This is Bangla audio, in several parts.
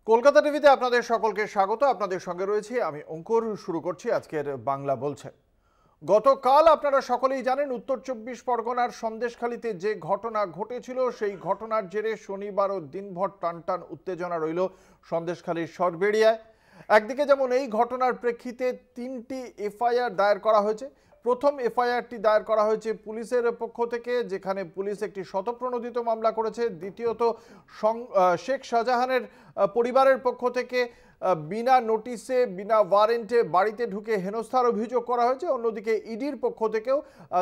কলকাতা টিভিতে আপনাদের সকলকে স্বাগত। আপনাদের সঙ্গে রয়েছি আমি অঙ্কুর। শুরু করছি আজকের বাংলা বলছে। গতকাল আপনারা সকলেই জানেন উত্তর ২৪ পরগনার সন্দেশখালীতে যে ঘটনা ঘটেছিল সেই ঘটনার জেরে শনিবারও দিনভর টানটান উত্তেজনা রইল সন্দেশখালীর সরবেড়িয়ায়। একদিকে যেমন এই ঘটনার প্রেক্ষিতে ৩টি এফআইআর দায়ের করা হয়েছে। প্রথম এফআইআরটি দায়ের করা হয়েছে পুলিশের পক্ষ থেকে, যেখানে পুলিশ একটি স্বতঃপ্রণোদিত মামলা করেছে। দ্বিতীয়ত শেখ শাহজাহানের পরিবারের পক্ষ থেকে বিনা নোটিশে বিনা ওয়ারেন্টে বাড়িতে ঢুকে হেনস্থার অভিযোগ করা হয়েছে। অন্যদিকে ইডির পক্ষ থেকেও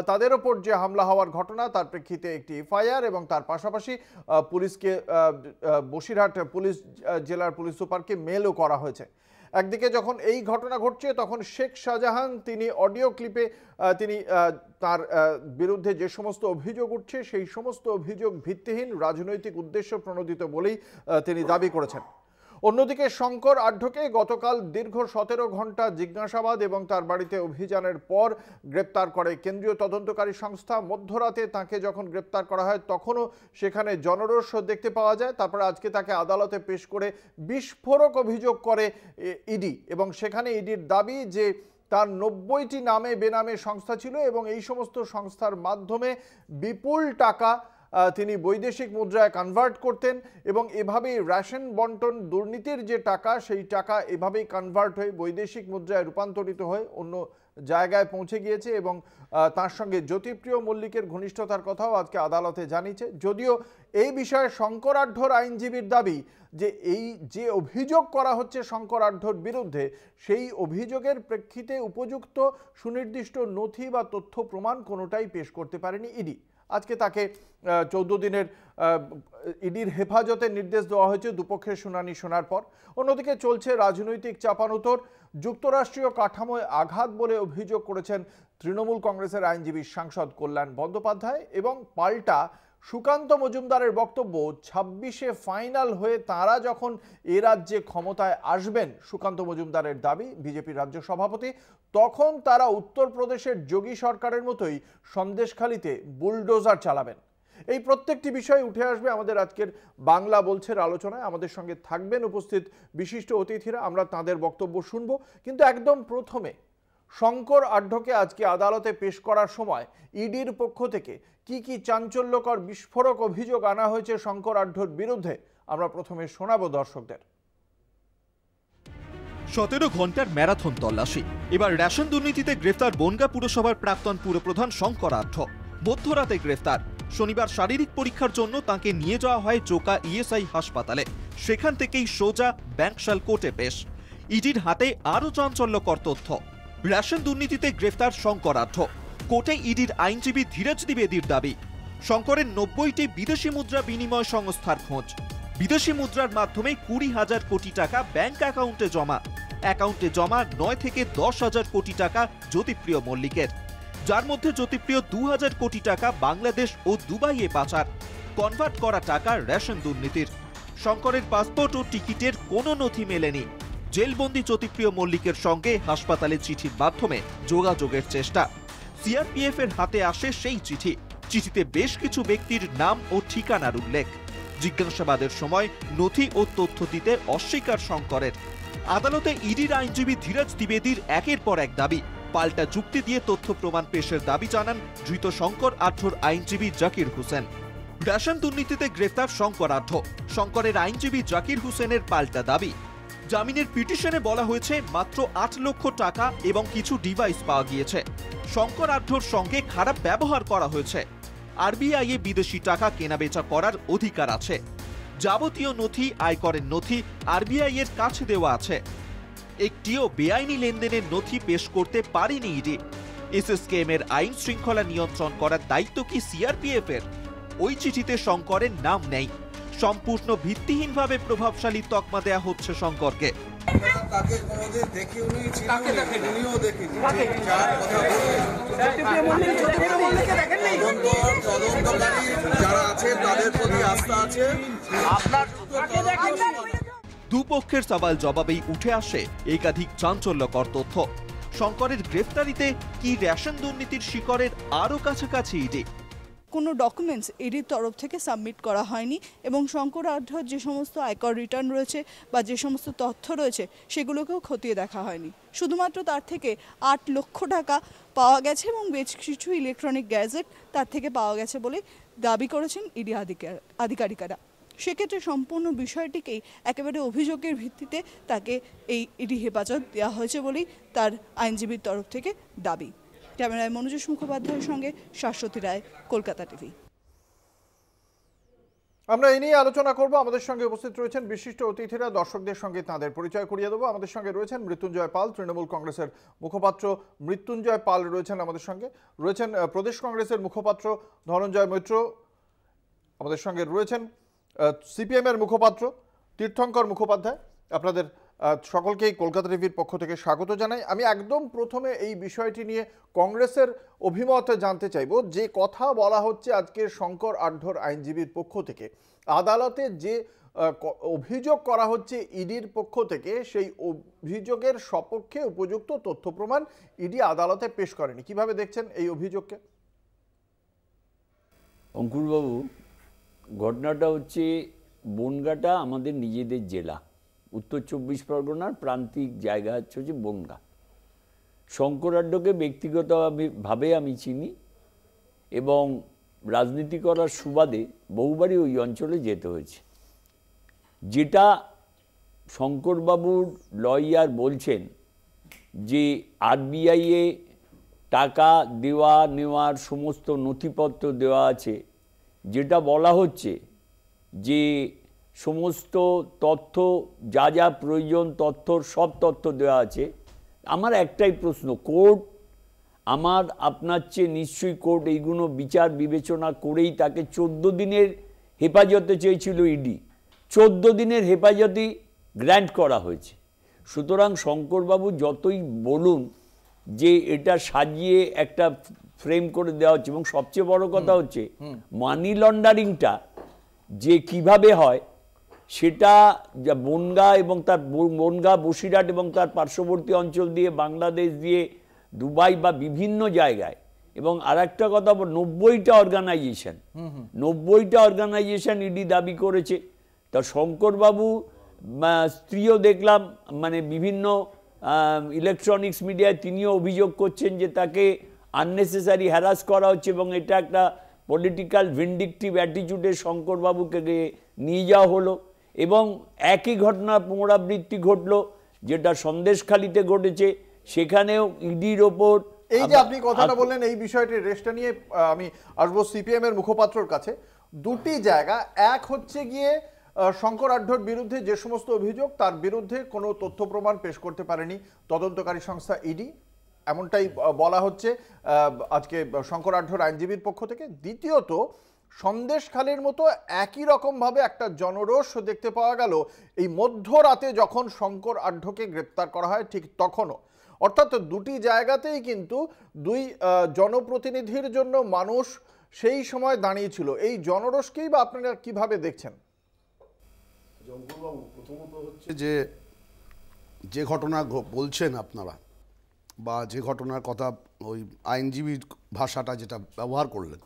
তাদের ওপর যে হামলা হওয়ার ঘটনা তার প্রেক্ষিতে একটি এফআইআর এবং তার পাশাপাশি পুলিশকে বসিরহাট পুলিশ জেলার পুলিশ সুপারকে মেলও করা হয়েছে। একদিকে যখন এই ঘটনা ঘটছে তখন শেখ শাহজাহান তিনি অডিও ক্লিপে তিনি তার বিরুদ্ধে যে সমস্ত অভিযোগ উঠছে সেই সমস্ত অভিযোগ ভিত্তিহীন, রাজনৈতিক উদ্দেশ্য প্রণোদিত বলেই তিনি দাবি করেছেন। অন্যদিকে শঙ্কর আঢ্যকে গতকাল দীর্ঘ ১৭ ঘন্টা জিজ্ঞাসাবাদ এবং তার বাড়িতে অভিযানের পর গ্রেপ্তার করে কেন্দ্রীয় তদন্তকারী সংস্থা। মধ্যরাতে তাকে যখন গ্রেপ্তার করা হয় তখনও সেখানে জনরোষ দেখতে পাওয়া যায়। তারপরে আজকে তাকে আদালতে পেশ করে বিস্ফোরক অভিযোগ করে ইডি এবং সেখানে ইডির দাবি যে তার ৯০টি নামে বেনামে সংস্থা ছিল এবং এই সমস্ত সংস্থার মাধ্যমে বিপুল টাকা তিনি বৈদেশিক মুদ্রায় কনভার্ট করতেন এবং এভাবেই রেশন বন্টন দুর্নীতির যে টাকা সেই টাকা এভাবেই কনভার্ট হয়ে বৈদেশিক মুদ্রায় রূপান্তরিত হয়ে অন্য জায়গায় পৌঁছে গিয়েছে। এবং তার সঙ্গে জ্যোতিপ্রিয় মল্লিকের ঘনিষ্ঠতার কথাও আজকে আদালতে জানিয়েছে। যদিও এই বিষয়ে শঙ্কর আঢ্যর আইনজীবীর দাবি যে এই যে অভিযোগ করা হচ্ছে শঙ্কর আঢ্যর বিরুদ্ধে সেই অভিযোগের প্রেক্ষিতে উপযুক্ত সুনির্দিষ্ট নথি বা তথ্য প্রমাণ কোনোটাই পেশ করতে পারেনি ইডি। আজকে তাকে 14 দিনের ইডির হেফাজতের নির্দেশ দেওয়া হয়েছে দুপক্ষের শুনানি শোনার পর। অন্যদিকে চলছে রাজনৈতিক চাপানোতর। যুক্তরাষ্ট্রীয় কাঠামোয় আঘাত বলে অভিযোগ করেছেন তৃণমূল কংগ্রেসের আইনজীবী সাংসদ কল্যাণ বন্দ্যোপাধ্যায় এবং পাল্টা সুকান্ত মজুমদারের বক্তব্য ২৬শে ফাইনাল হয়ে তাঁরা যখন এ রাজ্যে ক্ষমতায় আসবেন, সুকান্ত মজুমদারের দাবি বিজেপির রাজ্য সভাপতি, তখন তারা উত্তরপ্রদেশের যোগী সরকারের মতোই সন্দেশখালীতে বুলডোজার চালাবেন। এই প্রত্যেকটি বিষয় উঠে আসবে আমাদের আজকের বাংলা বলছের আলোচনায়। আমাদের সঙ্গে থাকবেন উপস্থিত বিশিষ্ট অতিথিরা, আমরা তাদের বক্তব্য শুনব। কিন্তু একদম প্রথমে শঙ্কর আঢ্যকে আজকে আদালতে পেশ করার সময় ইডির পক্ষ থেকে কি কি চাঞ্চল্যকর বিস্ফোরক অভিযোগ আনা হয়েছে শঙ্কর আঢ্যর বিরুদ্ধে আমরা প্রথমে শোনাবো দর্শকদের। ১৭ ঘন্টার ম্যারাথন তল্লাশি। এবার রেশন দুর্নীতিতে গ্রেফতার বনগাঁ পুরসভার প্রাক্তন পুরপ্রধান শঙ্কর আঢ্য। মধ্যরাতে গ্রেফতার। শনিবার শারীরিক পরীক্ষার জন্য তাকে নিয়ে যাওয়া হয় জোকা ইএসআই হাসপাতালে। সেখান থেকেই সোজা ব্যাংকশাল কোর্টে পেশ। ইডির হাতে আরও চাঞ্চল্যকর তথ্য। রেশন দুর্নীতিতে গ্রেফতার শঙ্কর আঢ্য। কোর্টে ইডির আইনজীবী ধীরজ দ্বিবেদীর দাবি, শঙ্করের ৯০টি বিদেশি মুদ্রা বিনিময় সংস্থার খোঁজ। বিদেশি মুদ্রার মাধ্যমে ২০,০০০ কোটি টাকা ব্যাংক অ্যাকাউন্টে জমা। অ্যাকাউন্টে জমা ৯ থেকে ১০,০০০ কোটি টাকা জ্যোতিপ্রিয় মল্লিকের, যার মধ্যে জ্যোতিপ্রিয় ২,০০০ কোটি টাকা বাংলাদেশ ও দুবাইয়ে পাচার। কনভার্ট করা টাকা রেশন দুর্নীতির। শঙ্করের পাসপোর্ট ও টিকিটের কোনো নথি মেলেনি। জেলবন্দি জ্যোতিপ্রিয় মল্লিকের সঙ্গে হাসপাতালে চিঠির মাধ্যমে যোগাযোগের চেষ্টা। সিআরপিএফ এর হাতে আসে সেই চিঠি। চিঠিতে বেশ কিছু ব্যক্তির নাম ও ঠিকানার উল্লেখ। জিজ্ঞাসাবাদের সময় নথি ও তথ্য দিতে অস্বীকার শঙ্করের। আদালতে ইডির আইনজীবী ধীরজ দ্বিবেদীর একের পর এক দাবি। পাল্টা যুক্তি দিয়ে তথ্য প্রমাণ পেশের দাবি জানান ধৃত শঙ্কর আঢ্যর আইনজীবী জাকির হোসেন। রেশন দুর্নীতিতে গ্রেফতার শঙ্কর আঢ্য। শঙ্করের আইনজীবী জাকির হোসেনের পাল্টা দাবি, জামিনের পিটিশনে বলা হয়েছে মাত্র ৮ লক্ষ টাকা এবং কিছু ডিভাইস পাওয়া গিয়েছে। শঙ্কর আঢ্যর সঙ্গে খারাপ ব্যবহার করা হয়েছে। আরবিআই এ বিদেশি টাকা কেনাবেচা করার অধিকার আছে। যাবতীয় নথি, আয়করের নথি আরবিআই এর কাছে দেওয়া আছে। একটিও বেআইনি লেনদেনের নথি পেশ করতে পারেনি ইডি। এসএসকেএম এর আইন শৃঙ্খলা নিয়ন্ত্রণ করার দায়িত্ব কি সিআরপিএফ এর? ওই চিঠিতে শঙ্করের নাম নেই। সম্পূর্ণ ভিত্তিহীনভাবে প্রভাবশালী তকমা দেয়া হচ্ছে শঙ্করকে। দুপক্ষের সওয়াল জবাবেই উঠে আসে একাধিক চাঞ্চল্যকর তথ্য। শঙ্করের গ্রেফতারিতে কি রেশন দুর্নীতির শিকড়ের আরও কাছাকাছি ইডি? কোনো ডকুমেন্টস ইডির তরফ থেকে সাবমিট করা হয়নি এবং শঙ্কর আঢ্যর যে সমস্ত আয়কর রিটার্ন রয়েছে বা যে সমস্ত তথ্য রয়েছে সেগুলোকেও খতিয়ে দেখা হয়নি। শুধুমাত্র তার থেকে 8 লক্ষ টাকা পাওয়া গেছে এবং বেশ কিছু ইলেকট্রনিক গ্যাজেট তার থেকে পাওয়া গেছে বলে দাবি করেছেন ইডি আধিকারিকেরা। সেক্ষেত্রে সম্পূর্ণ বিষয়টিকেই একেবারে অভিযোগের ভিত্তিতে তাকে এই ইডি হেফাজত দেওয়া হয়েছে বলেই তার আইনজীবীর তরফ থেকে দাবি। ক্যামেরায় মনোজ মুখোপাধ্যায়ের সঙ্গে শাশ্বতী রায়, কলকাতা টিভি। আমরা এই নিয়ে আলোচনা করব। আমাদের সঙ্গে উপস্থিত রয়েছেন বিশিষ্ট অতিথিরা, দর্শকদের সঙ্গে তাঁদের পরিচয় করিয়ে দেবো। আমাদের সঙ্গে রয়েছেন মৃত্যুঞ্জয় পাল, তৃণমূল কংগ্রেসের মুখপাত্র মৃত্যুঞ্জয় পাল রয়েছেন আমাদের সঙ্গে, রয়েছেন প্রদেশ কংগ্রেসের মুখপাত্র ধনঞ্জয় মৈত্র, আমাদের সঙ্গে রয়েছেন সিপিএম এর মুখপাত্র তীর্থঙ্কর মুখোপাধ্যায়। আপনাদের সকলকেই কলকাতা টিভির পক্ষ থেকে স্বাগত জানাই। আমি একদম প্রথমে এই বিষয়টি নিয়ে কংগ্রেসের অভিমত জানতে চাইব। যে কথা বলা হচ্ছে আজকে শঙ্কর আঢ্যর আইনজীবীর পক্ষ থেকে, আদালতে যে অভিযোগ করা হচ্ছে ইডির পক্ষ থেকে, সেই অভিযোগের সপক্ষে উপযুক্ত তথ্য প্রমাণ ইডি আদালতে পেশ করেনি। কিভাবে দেখছেন এই অভিযোগকে? অঙ্কুরবাবু, ঘটনাটা হচ্ছে বনগাঁটা আমাদের নিজেদের জেলা, উত্তর 24 পরগনার প্রান্তিক জায়গা হচ্ছে বনগাঁ। শঙ্কর আঢ্যকে ব্যক্তিগতভাবে আমি চিনি এবং রাজনীতি করার সুবাদে বহুবারই ওই অঞ্চলে যেতে হয়েছে। যেটা শঙ্করবাবুর লয়ার বলছেন যে আরবিআইয়ে টাকা দেওয়া নেওয়ার সমস্ত নথিপত্র দেওয়া আছে, যেটা বলা হচ্ছে যে সমস্ত তথ্য যা যা প্রয়োজন তথ্যর সব তথ্য দেওয়া আছে। আমার একটাই প্রশ্ন, কোর্ট আমার আপনার চেয়ে নিশ্চয়ই কোর্ট এইগুলো বিচার বিবেচনা করেই তাকে 14 দিনের হেফাজতে চেয়েছিল ইডি, 14 দিনের হেফাজতই গ্র্যান্ট করা হয়েছে। সুতরাং শঙ্করবাবু যতই বলুন যে এটা সাজিয়ে একটা ফ্রেম করে দেওয়া হচ্ছে, এবং সবচেয়ে বড় কথা হচ্ছে মানি লন্ডারিংটা যে কিভাবে হয় সেটা যা বনগাঁ এবং তার বনগাঁ বসিরহাট এবং তার পার্শ্ববর্তী অঞ্চল দিয়ে বাংলাদেশ দিয়ে দুবাই বা বিভিন্ন জায়গায়, এবং আর একটা কথা 90টা অর্গানাইজেশন ইডি দাবি করেছে। তা শঙ্করবাবু স্ত্রীও দেখলাম মানে বিভিন্ন ইলেকট্রনিক্স মিডিয়ায় তিনিও অভিযোগ করছেন যে তাকে আননেসেসারি হ্যারাস করা হচ্ছে এবং এটা একটা পলিটিক্যাল ভিন্ডিকটিভ অ্যাটিটিউডে শঙ্করবাবুকে নিয়ে যাওয়া হলো। এবং একই ঘটনার পুনরাবৃত্তি ঘটলো যেটা সন্দেশখালিতে ঘটেছে, সেখানেও ইডির ওপর। এই যে আপনি কথাটা বললেন, এই বিষয়টি রেস্টটা নিয়ে আমি আসবো সিপিএম এর মুখপাত্রর কাছে। দুটি জায়গা, এক হচ্ছে গিয়ে শঙ্কর আঢ্যর বিরুদ্ধে যে সমস্ত অভিযোগ, তার বিরুদ্ধে কোনো তথ্য প্রমাণ পেশ করতে পারেনি তদন্তকারী সংস্থা ইডি, এমনটাই বলা হচ্ছে আজকে শঙ্কর আঢ্যর আইনজীবীর পক্ষ থেকে। দ্বিতীয়ত, সন্দেশখালির মতো একই রকমভাবে একটা জনরোষ দেখতে পাওয়া গেল এই মধ্যরাতে যখন শঙ্কর আঢ্যকে গ্রেপ্তার করা হয়, ঠিক তখনও। অর্থাৎ দুটি জায়গাতেই কিন্তু দুই জনপ্রতিনিধির জন্য মানুষ সেই সময় দাঁড়িয়েছিল। এই জনরোষকেই বা আপনারা কিভাবে দেখছেন? প্রথমত হচ্ছে যে ঘটনা বলছেন আপনারা, বা যে ঘটনার কথা ওই আইনজীবীর ভাষাটা যেটা ব্যবহার করলেন,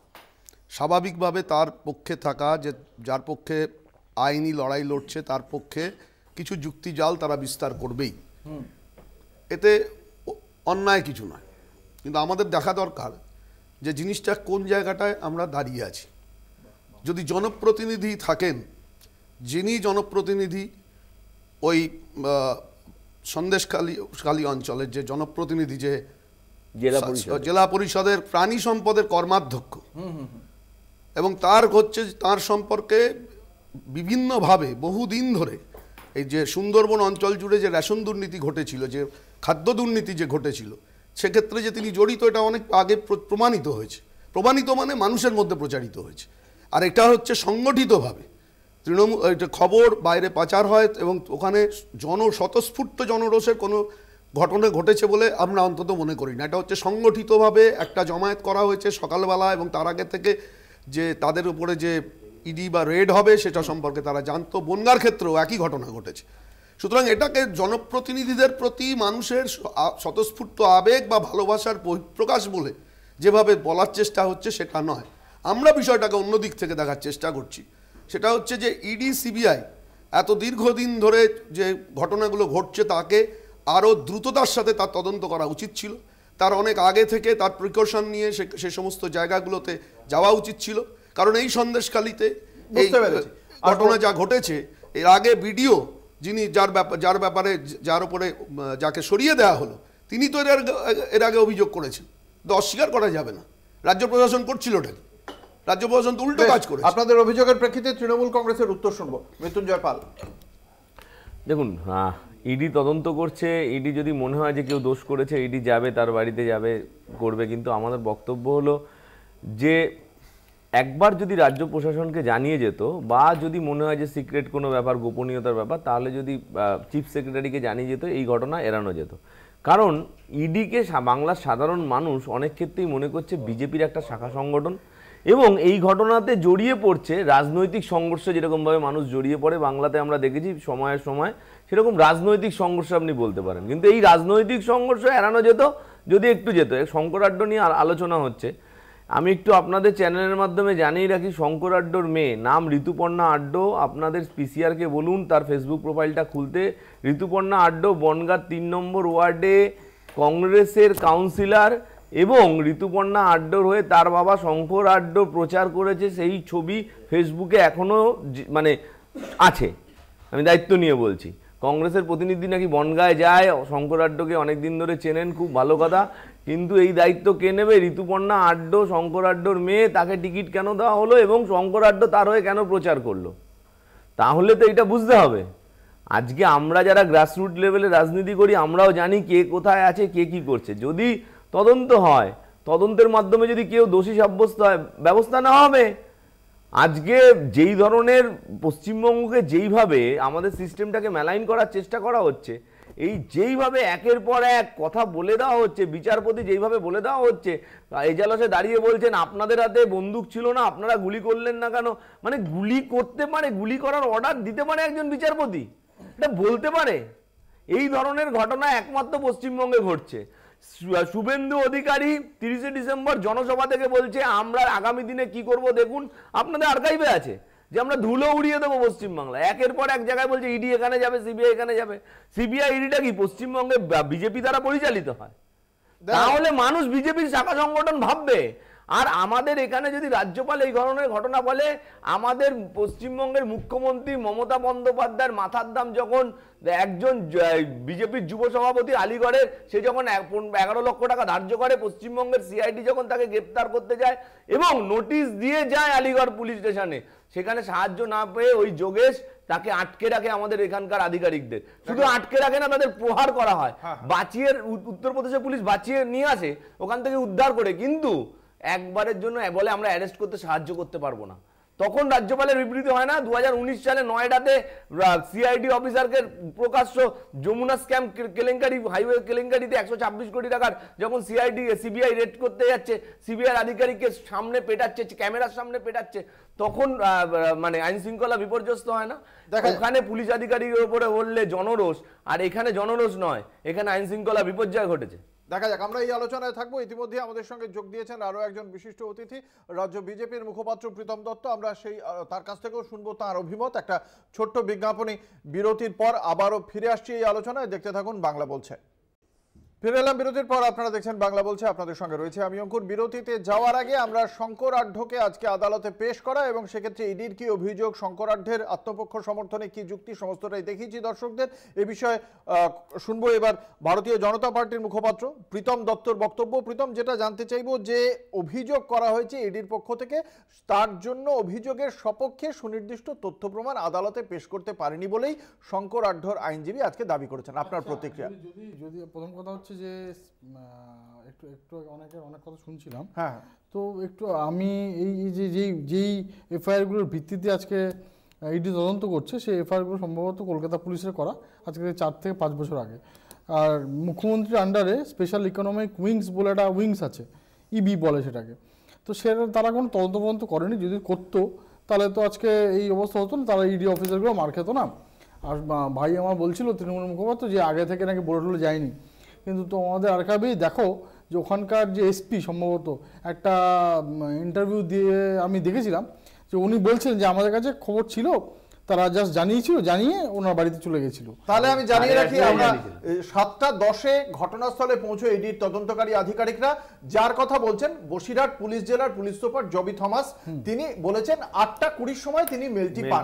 স্বাভাবিকভাবে তার পক্ষে থাকা, যে যার পক্ষে আইনি লড়াই লড়ছে তার পক্ষে কিছু যুক্তিজাল তারা বিস্তার করবেই, এতে অন্যায় কিছু নয়। কিন্তু আমাদের দেখা দরকার যে জিনিসটা কোন জায়গাটায় আমরা দাঁড়িয়ে আছি। যদি জনপ্রতিনিধি থাকেন, যিনি জনপ্রতিনিধি ওই সন্দেশখালী অঞ্চলের যে জনপ্রতিনিধি, যে জেলা পরিষদের প্রাণী সম্পদের কর্মাধ্যক্ষ, এবং তার সম্পর্কে বিভিন্নভাবে বহুদিন ধরে এই যে সুন্দরবন অঞ্চল জুড়ে যে রেশন দুর্নীতি ঘটেছিল, যে খাদ্য দুর্নীতি যে ঘটেছিল, সেক্ষেত্রে যে তিনি জড়িত এটা অনেক আগে প্রমাণিত হয়েছে। প্রমাণিত মানে মানুষের মধ্যে প্রচারিত হয়েছে। আর এটা হচ্ছে সংগঠিতভাবে তৃণমূল, এটা খবর বাইরে পাচার হয় এবং ওখানে স্বতঃস্ফূর্ত জনরোষের কোনো ঘটনা ঘটেছে বলে আমরা অন্তত মনে করি না। এটা হচ্ছে সংগঠিতভাবে একটা জমায়েত করা হয়েছে সকালবেলা, এবং তার আগে থেকে যে তাদের উপরে যে ইডি বা রেড হবে সেটা সম্পর্কে তারা জানতো। বনগাঁর ক্ষেত্রেও একই ঘটনা ঘটেছে। সুতরাং এটাকে জনপ্রতিনিধিদের প্রতি মানুষের স্বতঃস্ফূর্ত আবেগ বা ভালোবাসার প্রকাশ বলে যেভাবে বলার চেষ্টা হচ্ছে সেটা নয়। আমরা বিষয়টাকে অন্য দিক থেকে দেখার চেষ্টা করছি। সেটা হচ্ছে যে ইডি সিবিআই এত দীর্ঘদিন ধরে যে ঘটনাগুলো ঘটছে তাকে আরও দ্রুততার সাথে তার তদন্ত করা উচিত ছিল। তার অনেক আগে থেকে তার প্রিকশন নিয়ে সে সমস্ত জায়গাগুলোতে যাওয়া উচিত ছিল। কারণ এই সন্দেশখালিতে এই ঘটনা যা ঘটেছে, এর আগে ভিডিও যিনি যার উপরে যাকে সরিয়ে দেওয়া হলো, তিনি তো এর আগে অভিযোগ করেছেন, তো অস্বীকার করা যাবে না। রাজ্য প্রশাসন করছিল ওটাকে, রাজ্য প্রশাসন তো উল্টো কাজ করেছে। আপনাদের অভিযোগের প্রেক্ষিতে তৃণমূল কংগ্রেসের উত্তর শুনবো। মৃত্যুঞ্জয় পাল, দেখুন, ইডি তদন্ত করছে, ইডি যদি মনে হয় যে কেউ দোষ করেছে ইডি যাবে, তার বাড়িতে যাবে, করবে। কিন্তু আমাদের বক্তব্য হলো যে একবার যদি রাজ্য প্রশাসনকে জানিয়ে যেত, বা যদি মনে হয় যে সিক্রেট কোনো ব্যাপার, গোপনীয়তার ব্যাপার, তাহলে যদি চিফ সেক্রেটারিকে জানিয়ে যেত, এই ঘটনা এড়ানো যেত। কারণ ইডিকে বাংলার সাধারণ মানুষ অনেক ক্ষেত্রেই মনে করছে বিজেপির একটা শাখা সংগঠন, এবং এই ঘটনাতে জড়িয়ে পড়ছে রাজনৈতিক সংঘর্ষ। যেরকমভাবে মানুষ জড়িয়ে পড়ে বাংলাতে আমরা দেখেছি সময়ের সময়, সেরকম রাজনৈতিক সংঘর্ষ আপনি বলতে পারেন। কিন্তু এই রাজনৈতিক সংঘর্ষ এড়ানো যেত যদি একটু যেত। শঙ্কর আড্ডা নিয়ে আলোচনা হচ্ছে, আমি একটু আপনাদের চ্যানেলের মাধ্যমে জানিয়ে রাখি, শঙ্কর আড্ডোর মেয়ে নাম ঋতুপর্ণা আড্ডো। আপনাদের পিসিআরকে বলুন তার ফেসবুক প্রোফাইলটা খুলতে। ঋতুপর্ণা আড্ডো বনগাঁ 3 নম্বর ওয়ার্ডে কংগ্রেসের কাউন্সিলর, এবং ঋতুপর্ণা আড্ডোর হয়ে তার বাবা শঙ্কর আড্ডো প্রচার করেছে। সেই ছবি ফেসবুকে এখনও মানে আছে, আমি দায়িত্ব নিয়ে বলছি। কংগ্রেসের প্রতিনিধি নাকি বনগাঁয় যায়, শঙ্কর আড্ডোকে অনেকদিন ধরে চেনেন, খুব ভালো কথা। কিন্তু এই দায়িত্ব কে নেবে? ঋতুপর্ণা আড্ডো, শঙ্কর আড্ডোর মেয়ে। তাকে টিকিট কেন দেওয়া হলো এবং শঙ্কর আড্ডো তার হয়ে কেন প্রচার করলো? তাহলে তো এটা বুঝতে হবে। আজকে আমরা যারা গ্রাসরুট লেভেলে রাজনীতি করি, আমরাও জানি কে কোথায় আছে, কে কি করছে। যদি তদন্ত হয়, তদন্তের মাধ্যমে যদি কেউ দোষী সাব্যস্ত হয়, ব্যবস্থা নেওয়া হবে। আজকে যেই ধরনের পশ্চিমবঙ্গকে যেইভাবে আমাদের সিস্টেমটাকে মেলাইন করার চেষ্টা করা হচ্ছে, এই যেইভাবে একের পর এক কথা বলে দেওয়া হচ্ছে, বিচারপতি যেইভাবে বলে দেওয়া হচ্ছে, এজালাসে দাঁড়িয়ে বলছেন আপনাদের হাতে বন্দুক ছিল না, আপনারা গুলি করলেন না কেন? মানে গুলি করতে পারে, গুলি করার অর্ডার দিতে পারে একজন বিচারপতি, এটা বলতে পারে? এই ধরনের ঘটনা একমাত্র পশ্চিমবঙ্গে ঘটছে। শুভেন্দু অধিকারী 30শে ডিসেম্বর জনসভা থেকে বলছে আমরা আগামী দিনে কি করব দেখুন, আপনাদের আর্কাইভে আছে, যে আমরা ধুলো উড়িয়ে দেবো পশ্চিমবাংলা। একের পর এক জায়গায় বলছে ইডি এখানে যাবে, সিবিআই এখানে যাবে। সিবিআই ইডিটা কি পশ্চিমবঙ্গে বিজেপি দ্বারা পরিচালিত হয়? তাহলে মানুষ বিজেপির শাখা সংগঠন ভাববে। আর আমাদের এখানে যদি রাজ্যপাল এই ধরনের ঘটনা বলে, আমাদের পশ্চিমবঙ্গের মুখ্যমন্ত্রী মমতা বন্দ্যোপাধ্যায়ের মাথার দাম যখন একজন বিজেপির যুব সভাপতি আলিগড়ের, সে যখন 11 লক্ষ টাকা ধার্য করে, পশ্চিমবঙ্গের সিআইডি যখন তাকে গ্রেপ্তার করতে যায় এবং নোটিশ দিয়ে যায় আলিগড় পুলিশ স্টেশনে, সেখানে সাহায্য না পেয়ে ওই যোগেশ তাকে আটকে রাখে আমাদের এখানকার আধিকারিকদের। শুধু আটকে রাখে না, তাদের প্রহার করা হয়। বাঁচিয়ে উত্তরপ্রদেশে পুলিশ বাঁচিয়ে নিয়ে আসে ওখান থেকে উদ্ধার করে, কিন্তু একবারের জন্য বলে আমরা অ্যারেস্ট করতে সাহায্য করতে পারবো না। তখন রাজ্যপালের বিবৃতি হয় না? 2019 সালে নয়ডাতে সিআইডি অফিসারকে প্রকাশ্য যমুনা স্ক্যাম কেলেঙ্কারি, হাইওয়ে কেলেঙ্কারিতে 126 কোটি টাকার যখন সিবিআই রেড করতে যাচ্ছে, সিবিআই আধিকারিককে সামনে পেটাচ্ছে, ক্যামেরার সামনে পেটাচ্ছে, তখন মানে আইন শৃঙ্খলা বিপর্যস্ত হয় না? ওখানে পুলিশ আধিকারিকের উপরে বললে জনরোষ, আর এখানে জনরোষ নয়, এখানে আইন শৃঙ্খলা বিপর্যয় ঘটেছে। দেখা যাক, আমরা এই আলোচনায় থাকবো। ইতিমধ্যে আমাদের সঙ্গে যোগ দিয়েছেন আরো একজন বিশিষ্ট অতিথি, রাজ্য বিজেপির মুখপাত্র প্রীতম দত্ত। আমরা তার কাছ থেকেও শুনবো তার অভিমত। একটা ছোট্ট বিজ্ঞাপনী বিরতির পর আবারও ফিরে আসছি এই আলোচনায়। দেখতে থাকুন বাংলা বলছে। ফিরে এলাম বিরতির পর, আপনারা দেখছেন বাংলা বলছে, আপনাদের সঙ্গে রয়েছে আমি অঙ্কুর। বিরতিতে যাওয়ার আগে আমরা শঙ্কর আঢ্যকে আজকে আদালতে পেশ করা এবং সেক্ষেত্রে ইডির কি অভিযোগ, শঙ্কর আঢ্যের আত্মপক্ষ সমর্থনে কি যুক্তি, সমস্তটাই দেখিয়েছি দর্শকদের। এ বিষয়ে শুনবো এবার ভারতীয় জনতা পার্টির মুখপাত্র প্রীতম দত্তর বক্তব্য। প্রীতম, যেটা জানতে চাইবো যে অভিযোগ করা হয়েছে ইডির পক্ষ থেকে, তার জন্য অভিযোগের সপক্ষে সুনির্দিষ্ট তথ্য প্রমাণ আদালতে পেশ করতে পারেনি বলেই শঙ্কর আঢ্যর আইনজীবী আজকে দাবি করেছেন। আপনার প্রতিক্রিয়া? যদি প্রথম কথা হচ্ছে যে একটু অনেক কথা শুনছিলাম, হ্যাঁ, তো একটু আমি এই যে যেই এফআইআরগুলোর ভিত্তিতে আজকে ইডি তদন্ত করছে, সেই এফআইআরগুলো সম্ভবত কলকাতা পুলিশের করা আজকে 4 থেকে 5 বছর আগে। আর মুখ্যমন্ত্রীর আন্ডারে স্পেশাল ইকোনমিক উইংস বলে একটা উইংস আছে, ইবি বলে সেটাকে। তো তারা কোনো তদন্ত করেনি। যদি করতো তাহলে তো আজকে এই অবস্থা হতো না, তারা ইডি অফিসারগুলো মার খেত না। আর ভাই আমার বলছিল তৃণমূল মুখপাত্র যে আগে থেকে নাকি বলে যায়নি, কিন্তু তো আমাদের আর্কাইভেই দেখো যে ওখানকার যে এসপি সম্ভবত একটা ইন্টারভিউ দিয়ে আমি দেখেছিলাম যে উনি বলছেন যে আমাদের কাছে খবর ছিল, তারা জাস্ট জানিয়েছিল, জানিয়ে ওনার বাড়িতে চলে গেছিল। তাহলে আমি জানিয়ে রাখি, আমরা 7:10 ঘটনাস্থলে পৌঁছে ইডির তদন্তকারী আধিকারিকরা, যার কথা বলছেন বসিরহাট পুলিশ জেলার পুলিশ সুপার জবি থমাস, তিনি বলেছেন 8:20 সময় তিনি মেলটি পান।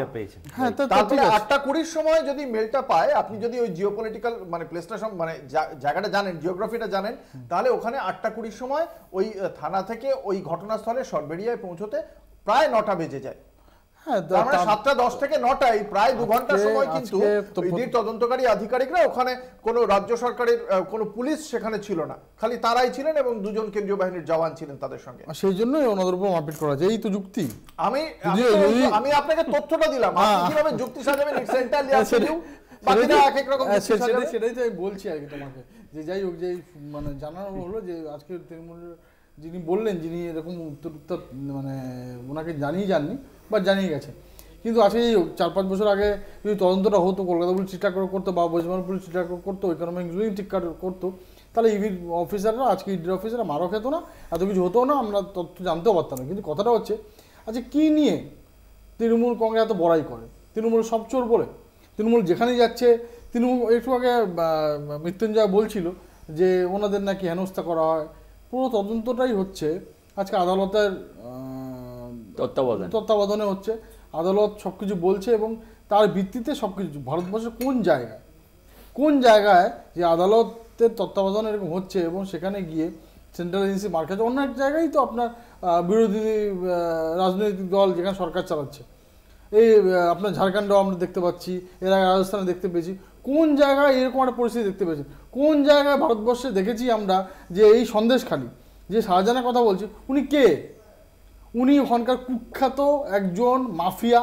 হ্যাঁ, তারপরে 8:20 সময় যদি মেলটা পায়, আপনি যদি ওই জিওপলিটিক্যাল মানে প্লেসটা মানে জায়গাটা জানেন, জিওগ্রাফিটা জানেন, তাহলে ওখানে 8:20 সময় ওই থানা থেকে ওই ঘটনাস্থলে সরবেরিয়ায় পৌঁছতে প্রায় 9টা বেজে যায়। হ্যাঁ, 7:10 থেকে 9টায় প্রায় 2 ঘন্টা সময় কিন্তু ইডির তদন্তকারী আধিকারিকরা ওখানে কোনো রাজ্য সরকারের কোনো পুলিশ সেখানে ছিল না, খালি তারাই ছিলেন এবং 2জন কেন্দ্রীয় বাহিনীর জওয়ান ছিলেন তাদের সঙ্গে। সেই জন্যই ওনাদের উপর মারপিট করা যায়, এই তো যুক্তি। আমি আপনাকে তথ্যটা দিলাম, আপনি কিভাবে যুক্তি সাজাবেন? It's entirely up to you. বাকিরা এক এক রকম যুক্তি সাজাবে। সেটাই তো আমি বলছি আর কি তোমাকে, যে যাই হোক, যে মানে জানানো হলো যে আজকে তৃণমূলের যিনি বললেন, যিনি এরকম উত্তর মানে ওনাকে জানিয়ে যাননি বা জানিয়ে গেছে, কিন্তু আজকে 4-5 বছর আগে যদি তদন্তটা হতো, কলকাতা পুলিশ ঠিকঠাক করে করতো বা ওয়েস্টবেঙ্গল পুলিশ ঠিকঠাক করতো, ইকোনমিক জুনিং ঠিকঠাক করতো, তাহলে ইডির অফিসাররা, আজকে ইডির অফিসাররা মারও খেতো না, এত কিছু হতো না, আমরা তথ্য জানতেও পারতাম না। কিন্তু কথাটা হচ্ছে, আচ্ছা কী নিয়ে তৃণমূল কংগ্রেস এত বড়াই করে? তৃণমূল সব চোর বলে? তৃণমূল যেখানেই যাচ্ছে, তৃণমূল একটু আগে মৃত্যুঞ্জয় বলছিল যে ওনাদের নাকি হেনস্থা করা হয়। পুরো তদন্তটাই হচ্ছে আজকে আদালতের তত্ত্বাবধানে হচ্ছে, আদালত সব কিছু বলছে এবং তার ভিত্তিতে সব কিছু। ভারতবর্ষের কোন জায়গায় যে আদালতের তত্ত্বাবধান এরকম হচ্ছে এবং সেখানে গিয়ে সেন্ট্রাল এজেন্সি মার খাচ্ছে? অন্য এক জায়গায় তো আপনার বিরোধী রাজনৈতিক দল যেখানে সরকার চালাচ্ছে, এই আপনার ঝাড়খণ্ডেও আমরা দেখতে পাচ্ছি, এর আগে রাজস্থানে দেখতে পেয়েছি। কোন জায়গায় এরকম একটা পরিস্থিতি দেখতে পেয়েছি? কোন জায়গায় ভারতবর্ষে দেখেছি আমরা যে এই সন্দেশখালী যে শাহজাহানের কথা বলছি, উনি কে? উনি ওখানকার কুখ্যাত একজন মাফিয়া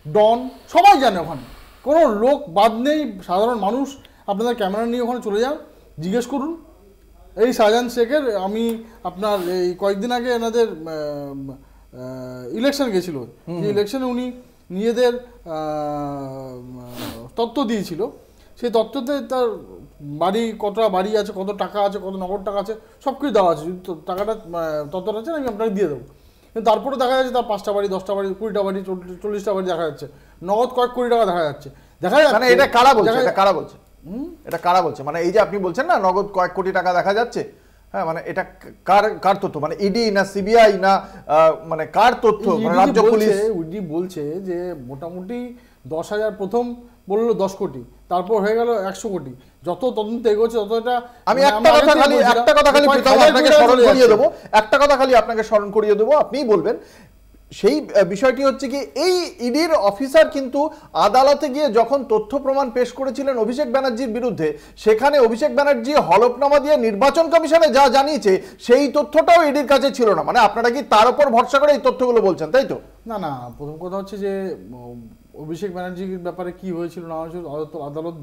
ডন, সবাই জানে। ওখানে কোনো লোক বাদ নেই, সাধারণ মানুষ। আপনাদের ক্যামেরা নিয়ে ওখানে চলে যান, জিজ্ঞেস করুন। এই শাহজাহান শেখের, আমি আপনার এই কয়েকদিন আগে এনাদের ইলেকশন গেছিল, যে ইলেকশনে উনি নিজেদের তথ্য দিয়েছিল, সেই তথ্যতে তার বাড়ি, কতটা বাড়ি আছে, কত টাকা আছে, কত নগদ টাকা আছে, সব কিছু দেওয়া আছে। টাকাটা তথ্যটা আছে, আমি আপনাকে দিয়ে দেবো। কিন্তু তারপরে দেখা যাচ্ছে তার 5টা বাড়ি, 10টা বাড়ি, 20টা বাড়ি, 40টা বাড়ি দেখা যাচ্ছে, নগদ কয়েক কোটি টাকা দেখা যাচ্ছে। মানে এটা কারা বলছে? এটা কারা বলছে? মানে এই যে আপনি বলছেন না নগদ কয়েক কোটি টাকা দেখা যাচ্ছে, হ্যাঁ, মানে এটা কার তথ্য? মানে ইডি না সিবিআই না মানে কার তথ্য? মানে রাজ্য পুলিশ ইডি বলছে যে মোটামুটি 10,000, প্রথম বললো 10 কোটি, তারপর হয়ে গেল 100 কোটি। যত তদন্ত এগোচ্ছে তত এটা। আমি একটা কথা খালি আপনাকে স্মরণ করিয়ে দেবো, আপনাকে স্মরণ করিয়ে দেবো, আপনিই বলবেন। সেই বিষয়টি হচ্ছে কি, এই ইডির অফিসার কিন্তু আদালতে গিয়ে যখন তথ্য প্রমাণ পেশ করেছিলেন অভিষেক ব্যানার্জির বিরুদ্ধে, সেখানে অভিষেক ব্যানার্জি হলফনামা দিয়ে নির্বাচন কমিশনে যা জানিয়েছে সেই তথ্যটাও ইডির কাছে ছিল না। মানে আপনারা কি তার উপর ভরসা করে এই তথ্যগুলো বলছেন, তাই তো? না, প্রথম কথা হচ্ছে যে অভিষেক ব্যানার্জির ব্যাপারে কি হয়েছিল না হয়েছিল আদালত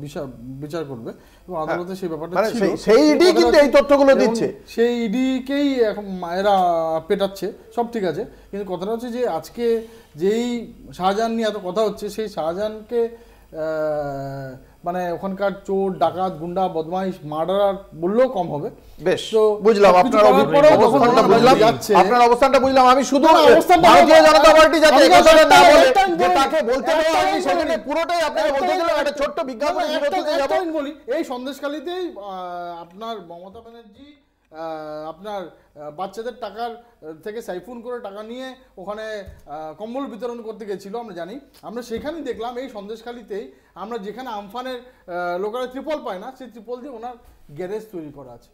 বিচার করবে এবং আদালতে সেই ব্যাপারটা ছিল। সেই ইডি কিন্তু এই তথ্যগুলো দিচ্ছে, সেই ইডিকেই এখন এরা পেটাচ্ছে, সব ঠিক আছে। কিন্তু কথাটা হচ্ছে যে আজকে যেই শাহজাহান নিয়ে এত কথা হচ্ছে, সেই শাহজাহানকে মানে ওখানকার চোর, ডাকাত, গুন্ডা, বদমাইশ, মার্ডারার বললেও কম হবে। বেশ, বুঝলাম আপনার অবস্থানটা বুঝলাম। আমি শুধু ভারতীয় জনতা পার্টি যাতে একথাটা না বলে যে তাকে বলতে দেওয়া হয়নি, সেটাকে পুরোটাই আপনাকে বলতে দিলাম। একটা ছোট্ট বিজ্ঞাপন বলি, এই সন্দেশখালীতেই আপনার মমতা ব্যানার্জি আপনার বাচ্চাদের টাকার থেকে সাইফুন করে টাকা নিয়ে ওখানে কম্বল বিতরণ করতে গেছিল, আমরা জানি। আমরা সেখানেই দেখলাম এই সন্দেশখালীতেই, আমরা যেখানে আমফানের লোকেরা ত্রিপল পায় না, সেই ত্রিপল দিয়ে ওনার গ্যারেজ তৈরি করা আছে।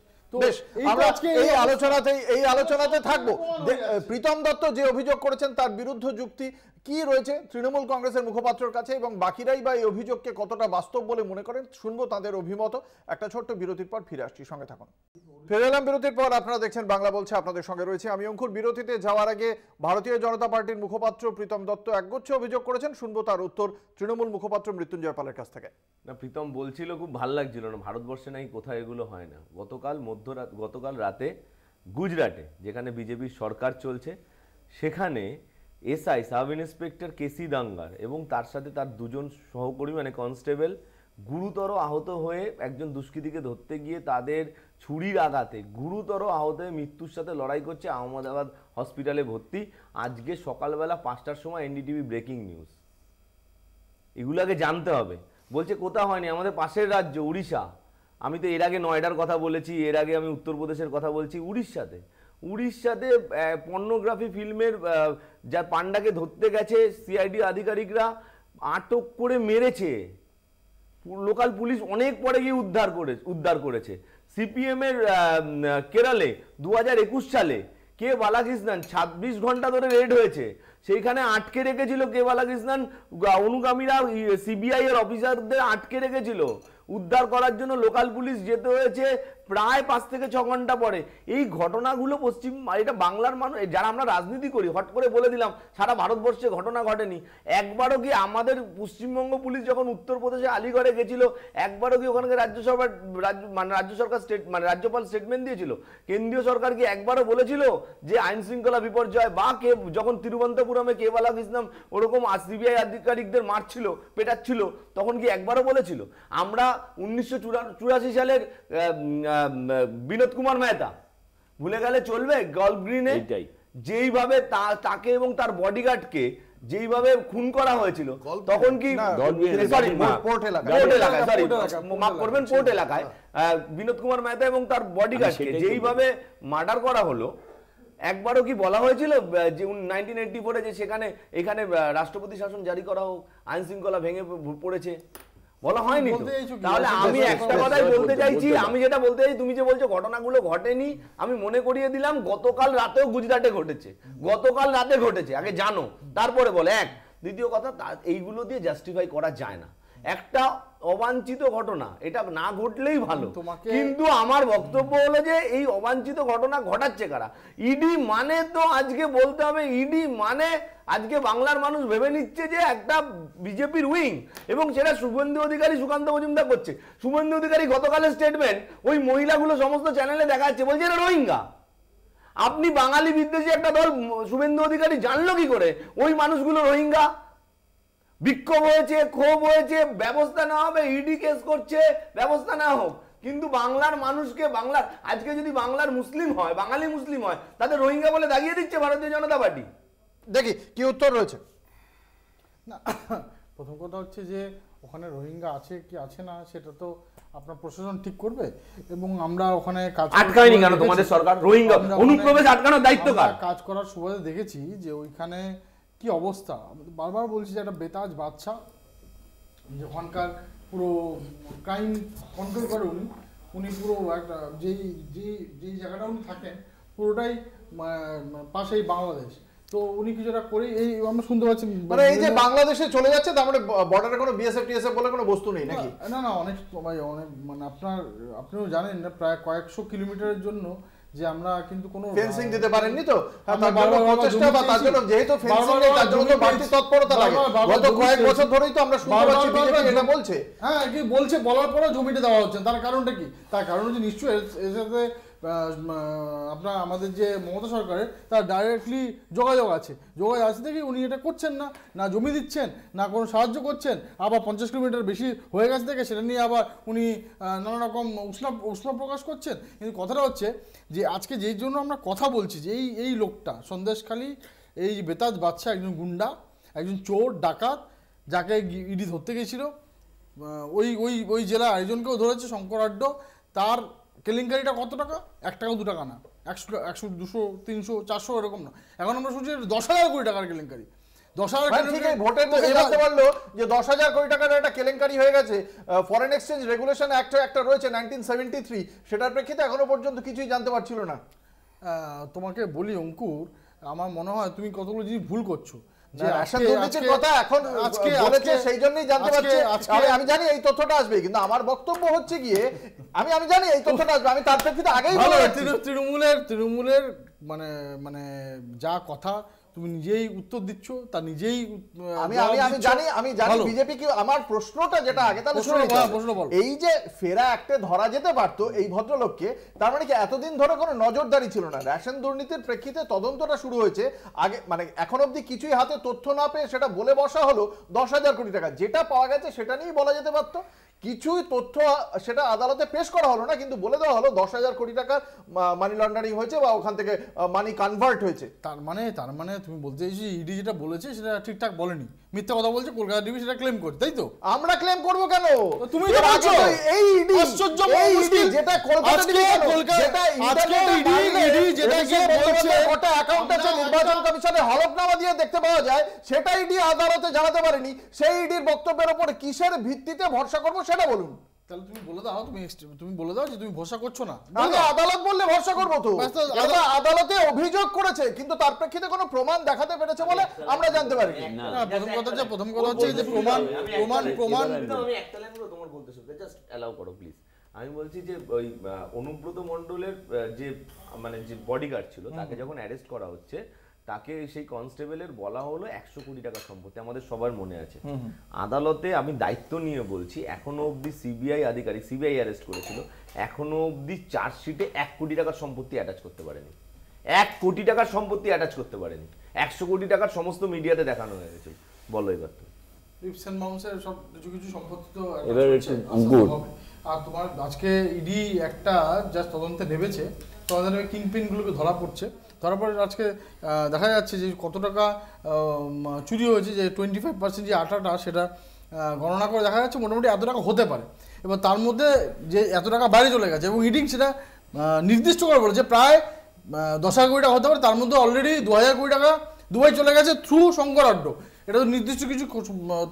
এই আলোচনাতে থাকবো। প্রীতম দত্ত যে অভিযোগ করেছেন তার বিরুদ্ধে যুক্তি কি রয়েছে তৃণমূল কংগ্রেসের মুখপাত্রের কাছে, এবং বাকিরাই বা এই অভিযোগকে কতটা বাস্তব বলে মনে করেন, শুনবো তাদের অভিমত। একটা ছোট্ট বিরতির পর ফিরে আসছি, সঙ্গে থাকুন। ফিরে এলাম বিরতির পর, আপনারা দেখছেন বাংলা বলছে, আপনাদের সঙ্গে রয়েছে আমি অঙ্কুর। বিরতিতে যাওয়ার আগে ভারতীয় জনতা পার্টির মুখপাত্র প্রীতম দত্ত একগুচ্ছ অভিযোগ করেছেন, শুনবো তার উত্তর তৃণমূল মুখপাত্র মৃত্যুঞ্জয় পালের কাছ থেকে। না, প্রীতম বলছিল খুব ভালো লাগছিল না, ভারতবর্ষে নাকি কোথায় এগুলো হয় না। গতকাল রাতে গুজরাটে, যেখানে বিজেপির সরকার চলছে, সেখানে এসআই সাব ইন্সপেক্টর কেসি দাঙ্গার এবং তার সাথে তার 2জন সহকর্মী মানে কনস্টেবল গুরুতর আহত হয়ে একজন দুষ্কৃতীকে ধরতে গিয়ে তাদের ছুরির আঘাতে গুরুতর আহত হয়ে মৃত্যুর সাথে লড়াই করছে, আহমেদাবাদ হসপিটালে ভর্তি। আজকে সকালবেলা 5টার সময় এনডিটিভি ব্রেকিং নিউজ। এগুলো আগে জানতে হবে। বলছে কোথাও হয়নি, আমাদের পাশের রাজ্য উড়িষ্যা। আমি তো এর আগে নয়ডার কথা বলেছি, এর আগে আমি উত্তরপ্রদেশের কথা বলছি। উড়িষ্যাতে পর্নোগ্রাফি ফিল্মের যার পান্ডাকে ধরতে গেছে সিআইডি আধিকারিকরা, আটক করে মেরেছে। লোকাল পুলিশ অনেক পরে গিয়ে উদ্ধার করেছে। সিপিএম এর কেরলে 2021 সালে কে বালাকৃষ্ণন 26 ঘন্টা ধরে রেড হয়েছে, সেইখানে আটকে রেখেছিল কে বালাকৃষ্ণন, অনুগামীরা সিবিআই এর অফিসারদের আটকে রেখেছিল। উদ্ধার করার জন্য লোকাল পুলিশ যেতে হয়েছে প্রায় 5 থেকে 6 ঘন্টা পরে। এই ঘটনাগুলো এটা বাংলার মানুষ, যারা আমরা রাজনীতি করি, হট করে বলে দিলাম সারা ভারতবর্ষে ঘটনা ঘটেনি। একবারও কি আমাদের পশ্চিমবঙ্গ পুলিশ যখন উত্তরপ্রদেশে আলিগড়ে গেছিল, একবারও কি ওখানকার রাজ্য সরকার রাজ্যপাল স্টেটমেন্ট দিয়েছিল? কেন্দ্রীয় সরকার কি একবারও বলেছিল যে আইন শৃঙ্খলা বিপর্যয়? বা যখন তিরুবন্তপুরমে কে বালাকৃষ্ণন ওরকম সিবিআই আধিকারিকদের মারছিল, পেটাচ্ছিল, তখন কি একবারও বলেছিল? আমরা 1984 সালের বিনোদ কুমার মেহতা ভুলে গেলে চলবে? গল্ফ গ্রিনে যেইভাবে তাকে এবং তার বডিগার্ডকে যেইভাবে খুন করা হয়েছিল, তখন কি পোর্ট এলাকায় বিনোদ কুমার মেহতা এবং তার বডিগার্ডকে যেইভাবে মার্ডার করা হলো, একবারও কি বলা হয়েছিল যে 1984 যে এখানে রাষ্ট্রপতি শাসন জারি করা হোক, আইন শৃঙ্খলা ভেঙে পড়েছে? বলা হয়নি। তাহলে আমি একটা কথাই বলতে চাইছি, আমি যেটা বলতে চাইছি, তুমি যে বলছো ঘটনাগুলো ঘটেনি, আমি মনে করিয়ে দিলাম গতকাল রাতেও গুজরাটে ঘটেছে, গতকাল রাতে ঘটেছে। আগে জানো, তারপরে বলে। দ্বিতীয় কথা, এইগুলো দিয়ে জাস্টিফাই করা যায় না। একটা অবাঞ্ছিত ঘটনা, এটা না ঘটলেই ভালো, কিন্তু আমার বক্তব্য হলো যে এই অবাঞ্ছিত ঘটনা ঘটাচ্ছে কারা? ইডি মানে তো আজকে বলতে হবে, ইডি মানে আজকে বাংলার মানুষ ভেবে নিচ্ছে যে একটা বিজেপির উইং, এবং সেটা শুভেন্দু অধিকারী, সুকান্ত মজুমদার করছে। শুভেন্দু অধিকারী গতকালের স্টেটমেন্ট ওই মহিলাগুলো সমস্ত চ্যানেলে দেখাচ্ছে, বলছে এটা রোহিঙ্গা। আপনি বাঙালি বিদ্বেষী একটা দল, শুভেন্দু অধিকারী জানলো কি করে ওই মানুষগুলো রোহিঙ্গা? বিক্ষোভ হয়েছে, ক্ষোভ হয়েছে, ব্যবস্থা নেওয়া হবে, ইডি কেস করছে, ব্যবস্থা নেওয়া হোক। কিন্তু বাংলার মানুষকে, আজকে যদি বাংলার মুসলিম হয়, বাঙালি মুসলিম হয়, তাদের রোহিঙ্গা বলে দাগিয়ে দিচ্ছে ভারতীয় জনতা পার্টি। দেখি কি উত্তর রয়েছে। না, প্রথম কথা হচ্ছে যে ওখানে রোহিঙ্গা আছে কি আছে না সেটা তো আপনার প্রশাসন ঠিক করবে, এবং আমরা ওখানে কাজ আটকায়নি কেন তোমাদের সরকার? রোহিঙ্গা অনুপ্রবেশ আটকানোর দায়িত্ব কার? কাজ করার সুবাদে দেখেছি যে ওইখানে কি অবস্থা। বারবার বলছি যে একটা বেতাজ বাচ্চা, যে ওখানকার পুরো ক্রাইম কন্ট্রোল করে উনি পুরো একটা যেই জায়গাটা উনি থাকেন পুরোটাই পাশেই বাংলাদেশ। তো উনি কিছুটা করে এই আমরা শুনতে পাচ্ছি, মানে এই যে বাংলাদেশে চলে যাচ্ছে, তার মানে বর্ডারে কোনো বিএসএফ টিএসএফ বলে কোনো বস্তু নেই নাকি? না, অনেক মানে আপনিও জানেন না, প্রায় কয়েকশো কিলোমিটারের জন্য যে আমরা কিন্তু কোনো ফেন্সিং দিতে পারেননি, তো তার জন্য প্রচেষ্টা বা তার জন্য যেহেতু ফেন্সিং নেই তার জন্য বাড়তি তৎপরতা লাগে। গত কয়েক বছর ধরেই তো আমরা শুনতে পাচ্ছি বিজেপি এটা বলছে। হ্যাঁ, কি বলছে, বলার পরেও জমিটা দেওয়া হচ্ছে। তার কারণটা কি? তার কারণ হচ্ছে নিশ্চয়ই এর সাথে আপনার আমাদের যে মমতা সরকারের তার ডাইরেক্টলি যোগাযোগ আছে দেখে উনি এটা করছেন না জমি দিচ্ছেন, না কোনো সাহায্য করছেন। আবার 50 কিলোমিটার বেশি হয়ে গেছে দেখে সেটা নিয়ে আবার উনি নানা রকম উষ্ণ প্রকাশ করছেন। কিন্তু কথাটা হচ্ছে যে আজকে যেই জন্য আমরা কথা বলছি যে এই লোকটা সন্দেশখালী, এই বেতাজ বাচ্চা, একজন গুন্ডা, একজন চোর ডাকাত, যাকে ইডি ধরতে গেছিল, ওই জেলা আরেকজনকেও ধরেছে, শঙ্কর আড্ড। তার কেলেঙ্কারিটা কত টাকা? 1 টাকা 2 টাকা না, 100 200 300 400 এরকম না। এখন আমরা শুনছি 10,000 কোটি টাকার কেলেঙ্কারি। 10,000 ভোটের মুখে জানতে পারলো যে 10,000 কোটি টাকার একটা কেলেঙ্কারি হয়ে গেছে। ফরেন এক্সচেঞ্জ রেগুলেশন একটা রয়েছে 1973, সেটার প্রেক্ষিতে এখনো পর্যন্ত কিছুই জানতে পারছিল না। তোমাকে বলি অঙ্কুর, আমার মনে হয় তুমি কতগুলো জিনিস ভুল করছো। আমি জানি এই তথ্যটা আসবে, কিন্তু আমার বক্তব্য হচ্ছে গিয়ে আমি জানি এই তথ্যটা আসবে, আমি তার প্রেক্ষিতে আগেই তৃণমূলের মানে যা কথা তুমি নিজেই উত্তর দিচ্ছ, তা নিজেই আমি জানি বিজেপি কি। আমার প্রশ্নটা যেটা আগে, তাহলে এই যে ফেরা অ্যাক্টে ধরা যেতে পারতো এই ভদ্রলোককে, তার মানে কি এতদিন ধরে কোনো নজরদারি ছিল না? রেশন দুর্নীতির প্রেক্ষিতে তদন্তটা শুরু হয়েছে, আগে মানে এখন অব্দি কিছুই হাতে তথ্য না পেয়ে সেটা বলে বসা হলো 10,000 কোটি টাকা। যেটা পাওয়া গেছে সেটা নিয়েই বলা যেতে পারতো, কিছুই তথ্য সেটা আদালতে পেশ করা হলো না, কিন্তু বলে দেওয়া হলো 10,000 কোটি টাকার মানি লন্ডারিং হয়েছে বা ওখান থেকে মানি কনভার্ট হয়েছে। তার মানে তুমি বলতে চাইছি ইডি যেটা বলেছে সেটা ঠিকঠাক বলেনি, মিথ্যা কথা বলছে, কলকাতা ডিবি সেটা ক্লেম করছে, তাই তো? আমরা ক্লেম করব কেন? তুমি এর তো আগে বলছো তো এই ইডি আশ্চর্য এই ইডি যেটা কলকাতা ডিবি যেটা ইডি যেটা গিয়ে বলছে কটা অ্যাকাউন্ট আছে নির্বাচন কমিশনের হলফনামা দিয়ে দেখতে পাওয়া যায়, সেটা ইডি আদালতে জানাতে পারেনি। সেই ইডির বক্তব্যের উপর কিসের ভিত্তিতে ভরসা করব সেটা বলুন। তাহলে তুমি বলে দাও, তুমি বলে দাও যে তুমি ভরসা করছো না। আগে আদালত বললে ভরসা করবো তো। আদালতে অভিযোগ করেছে, কিন্তু তার প্রেক্ষিতে কোনো প্রমাণ দেখাতে পেরেছে বলে আমরা জানতে পারি না। প্রথম কথা হচ্ছে যে প্রমাণ আমি একটা লাইন তোমার বলতে শুনতে জাস্ট অ্যালাউ করো প্লিজ। আমি বলছি যে ওই অনুব্রত মণ্ডলের যে মানে যে বডিগার্ড ছিল তাকে যখন অ্যারেস্ট করা হচ্ছে, তাকে সেই কনস্টেবলের বলা হলো 100 কোটি টাকা সম্পত্তি, আমাদের সবার মনে আছে। আদালতে আমি দায়িত্ব নিয়ে বলছি, এখনো অবধি সিবিআই আধিকারিক, সিবিআই অ্যারেস্ট করেছিল, এখনো অবধি চার্জশিটে 1 কোটি টাকার সম্পত্তি অ্যাটাচ করতে পারেনি। 1 কোটি টাকার সম্পত্তি অ্যাটাচ করতে পারেনি। 100 কোটি টাকার সমস্ত মিডিয়াতে দেখানো হয়ে গেছে। বলো এবার তো রিপসেন মাউন্সের সব কিছু সম্পত্তি তো এবার গুড। আর তোমার আজকে ইডি একটা জাস্ট তদন্তে নেমেছে, তদন্তে কিংপিনগুলোকে ধরা পড়ছে। তারপর আজকে দেখা যাচ্ছে যে কত টাকা চুরি হয়েছে, যে 25% যে আটাটা সেটা গণনা করে দেখা যাচ্ছে মোটামুটি এত টাকা হতে পারে। এবার তার মধ্যে যে এত টাকা বাইরে চলে গেছে এবং ইডি সেটা নির্দিষ্ট করে বলেছে প্রায় 10,000 কোটি টাকা হতে পারে, তার মধ্যে অলরেডি 2,000 কোটি টাকা দুবাই চলে গেছে থ্রু শঙ্কর আড্ডা। এটা তো নির্দিষ্ট কিছু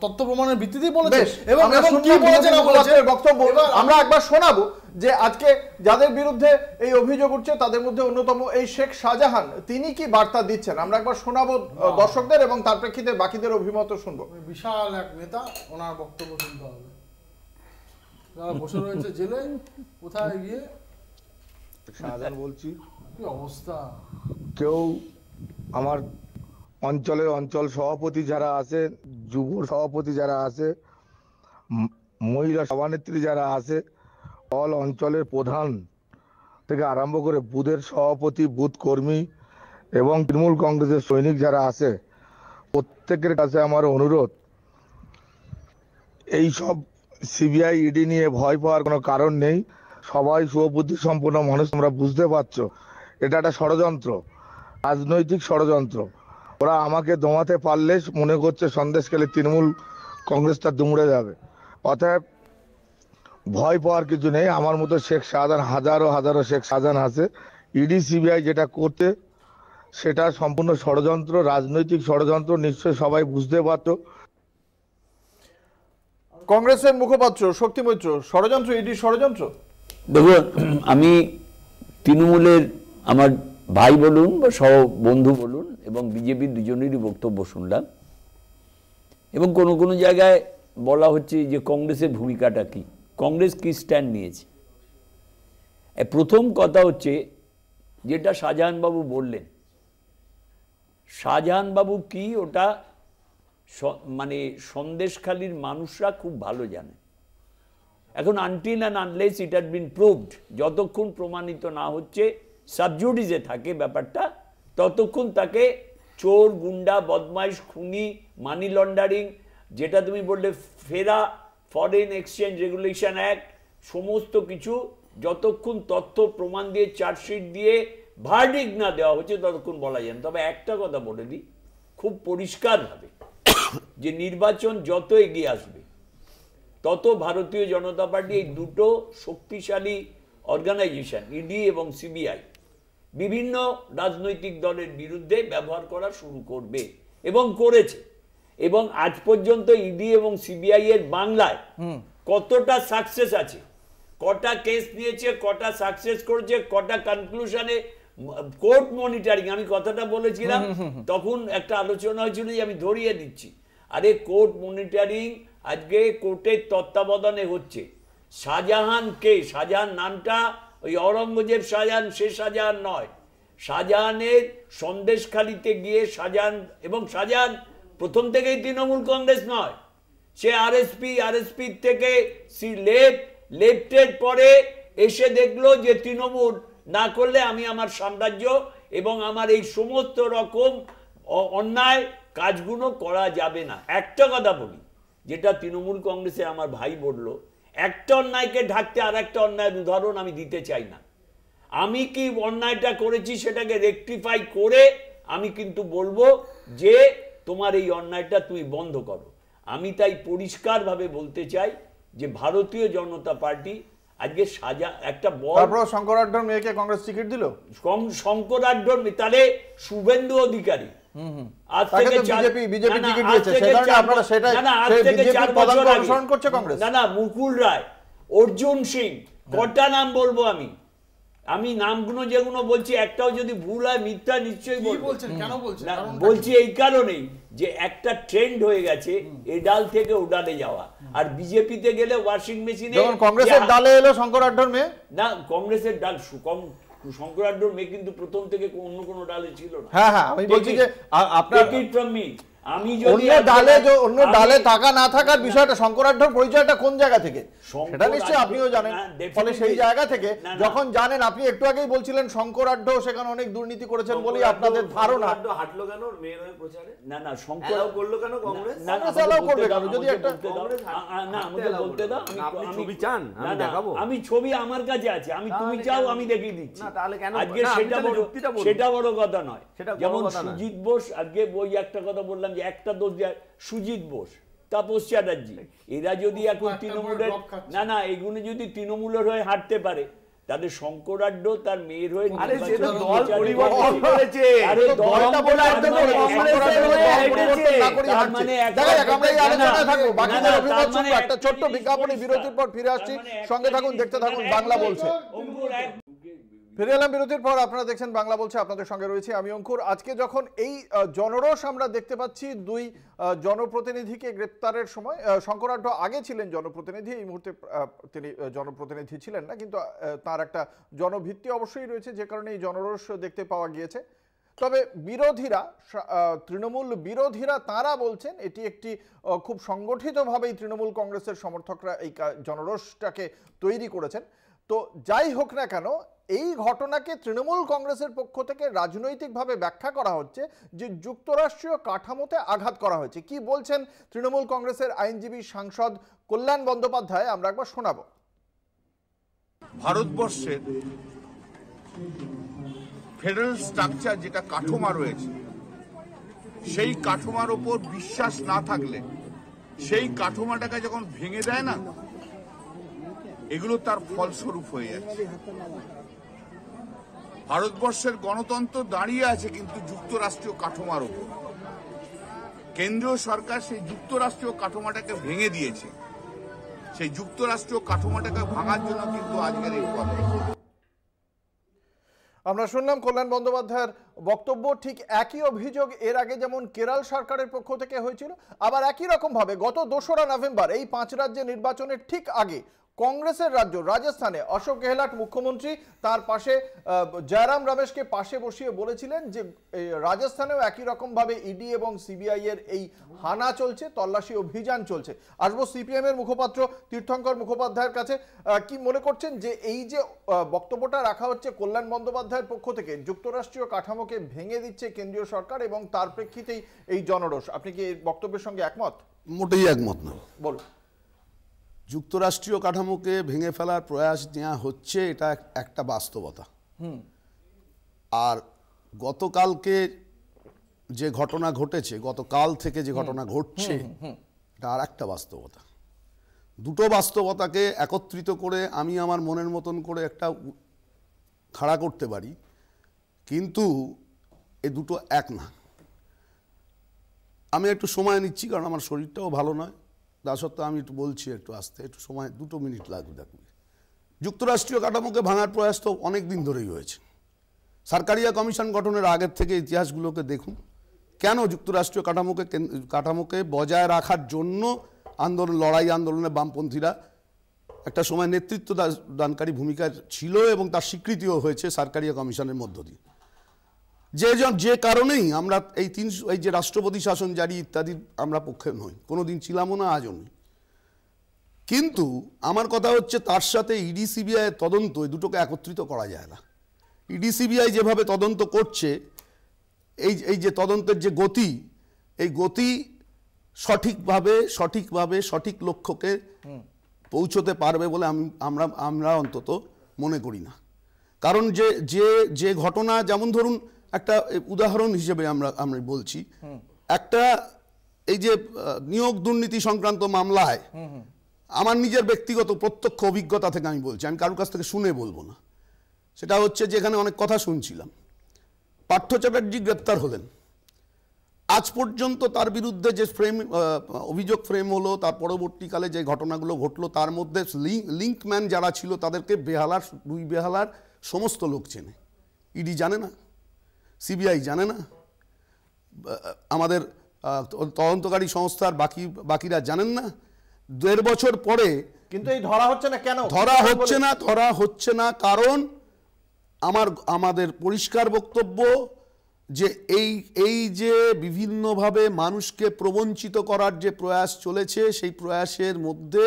তথ্য প্রমাণের ভিত্তিতেই বলেছে। এবং কি বলেছে না বলেছে বক্তব্য আমরা একবার শোনাবো যে আজকে যাদের বিরুদ্ধে এই অভিযোগ উঠছে তাদের মধ্যে অন্যতম এই শেখ শাহজাহান, তিনি কি বার্তা দিচ্ছেন আমরা একবার শোনাবো দর্শকদের, এবং তার প্রেক্ষিতে বাকিদের অভিমত শুনবো। বিশাল এক নেতা, ওনার বক্তব্য শুনতে হবে। যারা বসে রয়েছে জেলে, কোথায় গিয়ে শাহজাহান বলছি। কি অবস্থা! কেউ আমার অঞ্চল সভাপতি যারা আছে, যুব সভাপতি যারা আছে, মহিলা সভানেত্রী যারা আছে, অল অঞ্চলের প্রধান থেকে আরম্ভ করে বুথের সভাপতি, বুথ কর্মী এবং তৃণমূল কংগ্রেসের সৈনিক যারা আছে, প্রত্যেকের কাছে আমার অনুরোধ, এই সব সিবিআই ইডি নিয়ে ভয় পাওয়ার কোনো কারণ নেই। সবাই সুবুদ্ধি সম্পন্ন মানুষ, তোমরা বুঝতে পারছো এটা একটা ষড়যন্ত্র, রাজনৈতিক ষড়যন্ত্র। ওরা আমাকে দমাতে পারলে মনে করছে সন্দেশখালী তৃণমূল কংগ্রেসটা দুমড়ে যাবে। অতএব ভয় পাওয়ার কিছু নেই। আমার মতো শেখ শাহজাহান হাজারো শেখ শাহজাহান আছে। ইডি সিবিআই যেটা করতে সেটা সম্পূর্ণ ষড়যন্ত্র, রাজনৈতিক ষড়যন্ত্র, নিশ্চয়ই সবাই বুঝতে পারতো। কংগ্রেসের মুখপাত্র শক্তি মৈত্র, ষড়যন্ত্র, ইডি ষড়যন্ত্র। দেখুন, আমি তৃণমূলের আমার ভাই বলুন বা সহ বন্ধু বলুন এবং বিজেপির দুজনেরই বক্তব্য শুনলাম, এবং কোনো কোনো জায়গায় বলা হচ্ছে যে কংগ্রেসের ভূমিকাটা কি, কংগ্রেস কি স্ট্যান্ড নিয়েছে। প্রথম কথা হচ্ছে যেটা শাহজাহানবাবু বললেন, শাহজাহানবাবু কি ওটা মানে সন্দেশখালীর মানুষরা খুব ভালো জানে। এখন until and unless it had been proved, যতক্ষণ প্রমাণিত না হচ্ছে, সাবজুডিসে থাকে ব্যাপারটা, ততক্ষণ তাকে চোর, গুন্ডা, বদমাইশ, খুনি, মানি লন্ডারিং, যেটা তুমি বললে ফেরা, ফরেন এক্সচেঞ্জ রেগুলেশন অ্যাক্ট, সমস্ত কিছু যতক্ষণ তথ্য প্রমাণ দিয়ে চার্জশিট দিয়ে ভার্ডিক্ট না দেওয়া হচ্ছে ততক্ষণ বলা যায় না। তবে একটা কথা বলে দিই খুব পরিষ্কারভাবে, যে নির্বাচন যত এগিয়ে আসবে তত ভারতীয় জনতা পার্টি এই দুটো শক্তিশালী অর্গানাইজেশন ইডি এবং সিবিআই বিভিন্ন রাজনৈতিক দলের বিরুদ্ধে ব্যবহার করা শুরু করবে এবং করেছে। এবং আজ পর্যন্ত ইডি এবং সিবিআই এর বাংলায় কতটা সাকসেস আছে, কটা কেস নিয়েছে, কটা সাকসেস করেছে, কটা কনক্লুশনে কোর্ট মনিটরিং, আমি কথাটা বলেছিলাম তখন একটা আলোচনা হয়েছিল যে আমি ধরিয়ে দিচ্ছি, আরে কোর্ট মনিটরিং আজকে কোর্টের তত্ত্বাবধানে হচ্ছে। শাহজাহান কে, শাহজাহান নামটা ওই অরঙ্গজেব শাহজাহান সে শাহজাহান নয়, শাহজাহানের সন্দেশখালীতে গিয়ে শাহজাহান, এবং শাহজাহান প্রথম থেকেই তৃণমূল কংগ্রেস নয়, সে আরএসপি থেকে লেফটের পরে এসে দেখলো যে তৃণমূল না করলে আমি আমার সাম্রাজ্য এবং আমার এই সমস্ত রকম অন্যায় কাজগুলো করা যাবে না। একটা কথা বলি, যেটা তৃণমূল কংগ্রেসে আমার ভাই বলল, একটা অন্যায়কে ঢাকতে আর একটা অন্যায়ের উদাহরণ আমি দিতে চাই না। আমি কি অন্যায়টা করেছি সেটাকে রেকটিফাই করে আমি কিন্তু বলবো যে তোমার এই অন্যায়টা তুমি বন্ধ করো। আমি তাই পরিষ্কারভাবে বলতে চাই যে ভারতীয় জনতা পার্টি আজকে সাজা একটা বড়, তারপর শঙ্করাঢ্যর মেয়েকে কংগ্রেস টিকিট দিল। শঙ্করাঢ্যর তাহলে শুভেন্দু অধিকারী আজ থেকে বিজেপি টিকিট দিয়েছে, সেটা আপনারা সেটা বিজেপির প্রধান অনুসরণ করছে কংগ্রেস। না মুকুল রায়, অর্জুন সিং, কটা নাম বলবো আমি নামগুলো যেগুলো বলছি একটাও যদি ভুল হয় মিথ্যা নিশ্চয়ই বলবো। বলছি এই কারণেই যে একটা ট্রেন্ড হয়ে গেছে এই ডাল থেকে ও ডালে যাওয়া, আর বিজেপিতে গেলে ওয়াশিং মেশিনে। যখন কংগ্রেসের ডালে এলো শঙ্করাঢ্যর মেয়ে, না কংগ্রেসের ডাল শঙ্করাঢ্যর মেয়ে কিন্তু প্রথম থেকে অন্য কোনো ডালে ছিল না। হ্যাঁ আমি বলছি যে আপনার আমি অন্য ডালে থাকা না থাকার বিষয়টা, শঙ্করাঢ্যর পরিচয়টা কোন জায়গা থেকে সেটা নিশ্চয়ই আপনিও জানেন। ফলে সেই জায়গা থেকে যখন জানেন, আপনি একটু আগেই বলছিলেন শঙ্করাঢ্য সেখানে অনেক দুর্নীতি করেছেন বলেই আপনাদের ধারণা। হাঁটলো কেন মেয়ের হয়ে প্রচারে? না শঙ্করাঢ্য করলো কেন কংগ্রেস? করবে কেন? যদি একটা না আমাকে বলতে দাও, আপনি ছবি চান আমি দেখাবো? আমি ছবি আমার কাছে আছে, তুমি চাও আমি দেখিয়ে দিচ্ছি। না তাহলে কেন? আজকে সেটা বড় কথা নয়। যেমন সুজিত বোস, আজকে বই একটা কথা বললাম যে একটা দোষ দেয় সুজিত বোস, তাপস চ্যাটার্জি, এরা যদি এখন তৃণমূলের না এগুলো যদি তৃণমূলের হয়ে হাঁটতে পারে, তাদের শঙ্করাঢ্য তার মেয়ের হয়ে একটা ছোট্ট বিজ্ঞাপনী বিরতির পর ফিরে আসছি, সঙ্গে থাকুন, দেখতে থাকুন বাংলা বলছে। ফিরে এলাম বিরতির পর, আপনারা দেখছেন বাংলা বলছে, আপনাদের সঙ্গে রয়েছে আমি অঙ্কুর। আজকে যখন এই জনরোষ আমরা দেখতে পাচ্ছি, দুই জনপ্রতিনিধিকে গ্রেপ্তারের সময়, শঙ্করাঢ্য আগে ছিলেন জনপ্রতিনিধি, এই মুহূর্তে তিনি জনপ্রতিনিধি ছিলেন না, কিন্তু তার একটা জনভিত্তি অবশ্যই রয়েছে, যে কারণে এই জনরোষ দেখতে পাওয়া গিয়েছে। তবে বিরোধীরা, তৃণমূল বিরোধীরা তারা বলছেন এটি একটি খুব সংগঠিতভাবেই তৃণমূল কংগ্রেসের সমর্থকরা এই জনরোষটাকে তৈরি করেছেন। তো যাই হোক না কেন, এই ঘটনাকে তৃণমূল কংগ্রেসের পক্ষ থেকে রাজনৈতিকভাবে ব্যাখ্যা করা হচ্ছে যে যুক্তরাষ্ট্রীয় কাঠামোতে আঘাত করা হয়েছে। কি বলছেন তৃণমূল কংগ্রেসের আইনজীবী সাংসদ কল্যাণ বন্দ্যোপাধ্যায়, আমরা একবার শোনাবো। ভারতবর্ষের ফেডারেল স্ট্রাকচার যেটা কাঠামো রয়েছে, সেই কাঠামোর ওপর বিশ্বাস না থাকলে সেই কাঠামোটাকে যখন ভেঙে দেয় না, এগুলো তার ফলস্বরূপ হয়ে যাচ্ছে। ভারতবর্ষের গণতন্ত্র দাঁড়িয়ে আছে কিন্তু যুক্তরাষ্ট্রীয় কাঠামোর উপর। কেন্দ্রীয় সরকার সেই যুক্তরাষ্ট্রীয় কাঠামোটাকে ভেঙে দিয়েছে। সেই যুক্তরাষ্ট্রীয় কাঠামোটাকে ভাঙার জন্য কিন্তু আজকের এই পদক্ষেপ। আমরা শুনলাম কল্যাণ বন্দ্যোপাধ্যায়ের বক্তব্য। ঠিক একই অভিযোগ এর আগে যেমন কেরল সরকারের পক্ষ থেকে হয়েছিল, আবার একই রকমভাবে গত 2রা নভেম্বর এই 5 রাজ্যের নির্বাচনের ঠিক আগে কংগ্রেসের রাজ্য রাজস্থানে অশোক গেহলট মুখ্যমন্ত্রী, তার পাশে জয়রাম রমেশকে পাশে বসিয়ে বলেছিলেন যে রাজস্থানেও একই রকমভাবে ইডি এবং সিবিআই এর এই হানা চলছে, তল্লাশি অভিযান চলছে। আসবো সিপিএম এর মুখপাত্র তীর্থঙ্কর মুখোপাধ্যায়ের কাছে। কি মনে করছেন যে এই যে বক্তব্যটা রাখা হচ্ছে কল্যাণ বন্দ্যোপাধ্যায়ের পক্ষ থেকে, যুক্তরাষ্ট্রীয় কাঠামোকে ভেঙে দিচ্ছে কেন্দ্রীয় সরকার এবং তার প্রেক্ষিতেই এই জনরোষ, আপনি কি এই বক্তব্যের সঙ্গে একমত? মোটেই একমত না। বলুন। যুক্তরাষ্ট্রীয় কাঠামোকে ভেঙে ফেলার প্রয়াস নেওয়া হচ্ছে, এটা একটা বাস্তবতা। আর গতকালকে যে ঘটনা ঘটেছে, গতকাল থেকে যে ঘটনা ঘটছে, এটা আর একটা বাস্তবতা। দুটো বাস্তবতাকে একত্রিত করে আমি আমার মনের মতন করে একটা খাড়া করতে পারি, কিন্তু এ দুটো এক না। আমি একটু সময় নিচ্ছি, কারণ আমার শরীরটাও ভালো নয়, তা সত্ত্বেও আমি একটু বলছি, একটু আসতে, একটু সময় 2 মিনিট লাগবে। দেখুন, যুক্তরাষ্ট্রীয় কাঠামোকে ভাঙার প্রয়াস তো অনেক দিন ধরেই হয়েছে। সারকারিয়া কমিশন গঠনের আগের থেকে ইতিহাসগুলোকে দেখুন, কেন যুক্তরাষ্ট্রীয় কাঠামোকে বজায় রাখার জন্য লড়াই আন্দোলনে বামপন্থীরা একটা সময় নেতৃত্ব দানকারী ভূমিকা ছিল এবং তার স্বীকৃতিও হয়েছে সারকারিয়া কমিশনের মধ্য দিয়ে। যে কারণেই আমরা এই যে রাষ্ট্রপতি শাসন জারি ইত্যাদি আমরা পক্ষে নই, কোনোদিন ছিলামও না, আজও নই। কিন্তু আমার কথা হচ্ছে, তার সাথে ইডি সিবিআই তদন্ত, এই দুটোকে একত্রিত করা যায় না। ইডি সিবিআই যেভাবে তদন্ত করছে, এই যে তদন্তের যে গতি, এই গতি সঠিক লক্ষ্যকে পৌঁছতে পারবে বলে আমরা অন্তত মনে করি না। কারণ যে ঘটনা, যেমন ধরুন একটা উদাহরণ হিসেবে আমরা বলছি, একটা এই যে নিয়োগ দুর্নীতি সংক্রান্ত মামলায় আমার নিজের ব্যক্তিগত প্রত্যক্ষ অভিজ্ঞতা থেকে আমি বলছি, আমি কারোর কাছ থেকে শুনে বলবো না, সেটা হচ্ছে যেখানে অনেক কথা শুনছিলাম। পার্থ চ্যাটার্জি গ্রেপ্তার হলেন, আজ পর্যন্ত তার বিরুদ্ধে যে অভিযোগ ফ্রেম হলো, তার পরবর্তীকালে যে ঘটনাগুলো ঘটলো, তার মধ্যে লিঙ্কম্যান যারা ছিল তাদেরকে দুই বেহালার সমস্ত লোক চেনে। ইডি জানে না, সিবিআই জানে না, আমাদের তদন্তকারী সংস্থার বাকিরা জানেন না। 1.5 বছর পরে কিন্তু এই ধরা হচ্ছে না কেন? ধরা হচ্ছে না কারণ আমাদের পরিষ্কার বক্তব্য যে এই যে বিভিন্নভাবে মানুষকে প্রবঞ্চিত করার যে প্রয়াস চলেছে, সেই প্রয়াসের মধ্যে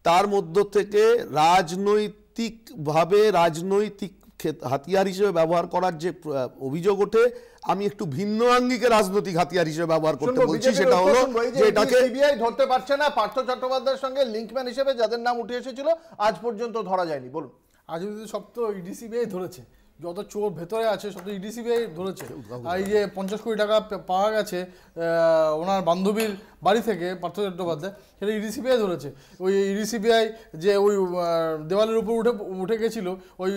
তার মধ্য থেকে রাজনৈতিক হাতিয়ার হিসেবে ব্যবহার করার যে অভিযোগ ওঠে, আমি একটু ভিন্ন আঙ্গিকে রাজনৈতিক হাতিয়ার হিসেবে ব্যবহার করতে বলছি। সেটা হলো যে এটাকে সিবিআই ধরতে পারছে না, পার্থ চট্টোপাধ্যায়ের সঙ্গে লিঙ্কম্যান হিসেবে যাদের নাম উঠে এসেছিল আজ পর্যন্ত ধরা যায়নি। বলুন, আজ সব তো ইডি সিবিআই ধরেছে, যত চোর ভেতরে আছে সব তো ইডি সিবিআই ধরেছে। আর এই যে 50 কোটি টাকা পাওয়া গেছে ওনার বান্ধবীর বাড়ি থেকে পার্থ চট্টোপাধ্যায়, সেটা ইডি সিবিআই ধরেছে। ওই ইডি সিবিআই যে ওই দেওয়ালের উপর উঠে গেছিল ওই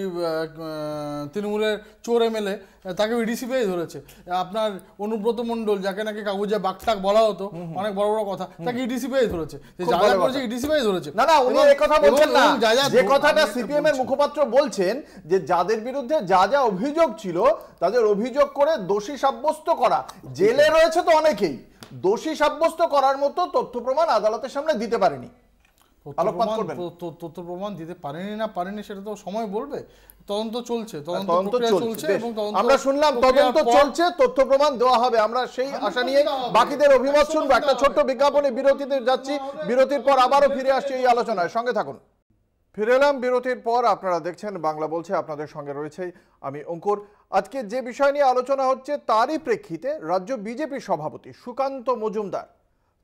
তৃণমূলের চোর এমএলএ, তাকে ইডি সিবিআই ধরেছে। আপনার অনুব্রত মণ্ডল, যাকে নাকি কাগজে বাগটাক বলা হতো, অনেক বড় বড় কথা, তাকে ইডি সিবিআই ধরেছে। যা যা করেছে ইডি সিবিআই ধরেছে। না না, উনি এই কথা বলছেন না, যে কথাটা সিপিএম এর মুখপাত্র বলছেন যে যাদের বিরুদ্ধে যা যা অভিযোগ ছিল তাদের অভিযোগ করে দোষী সাব্যস্ত করা, জেলে রয়েছে তো অনেকেই, দোষী সাব্যস্ত করার মতো তথ্য প্রমাণ আদালতের সামনে দিতে পারেনি। তথ্য প্রমাণ দিতে পারেনি না পারেনি সেটা তো সময় বলবে। তদন্ত চলছে, আমরা শুনলাম তদন্ত চলছে, তথ্য প্রমাণ দেওয়া হবে। আমরা সেই আশা নিয়ে বাকিদের অভিমত শুনবো। একটা ছোট্ট বিজ্ঞাপনে বিরতিতে যাচ্ছি, বিরতির পর আবারও ফিরে আসছি এই আলোচনায়, সঙ্গে থাকুন। ফিরে এলাম বিরতির পর, আপনারা দেখছেন বাংলা বলছে, আপনাদের সঙ্গে রয়েছে আমি অঙ্কুর। আজকে যে বিষয় নিয়ে আলোচনা হচ্ছে তারই প্রেক্ষিতে রাজ্য বিজেপি সভাপতি সুকান্ত মজুমদার,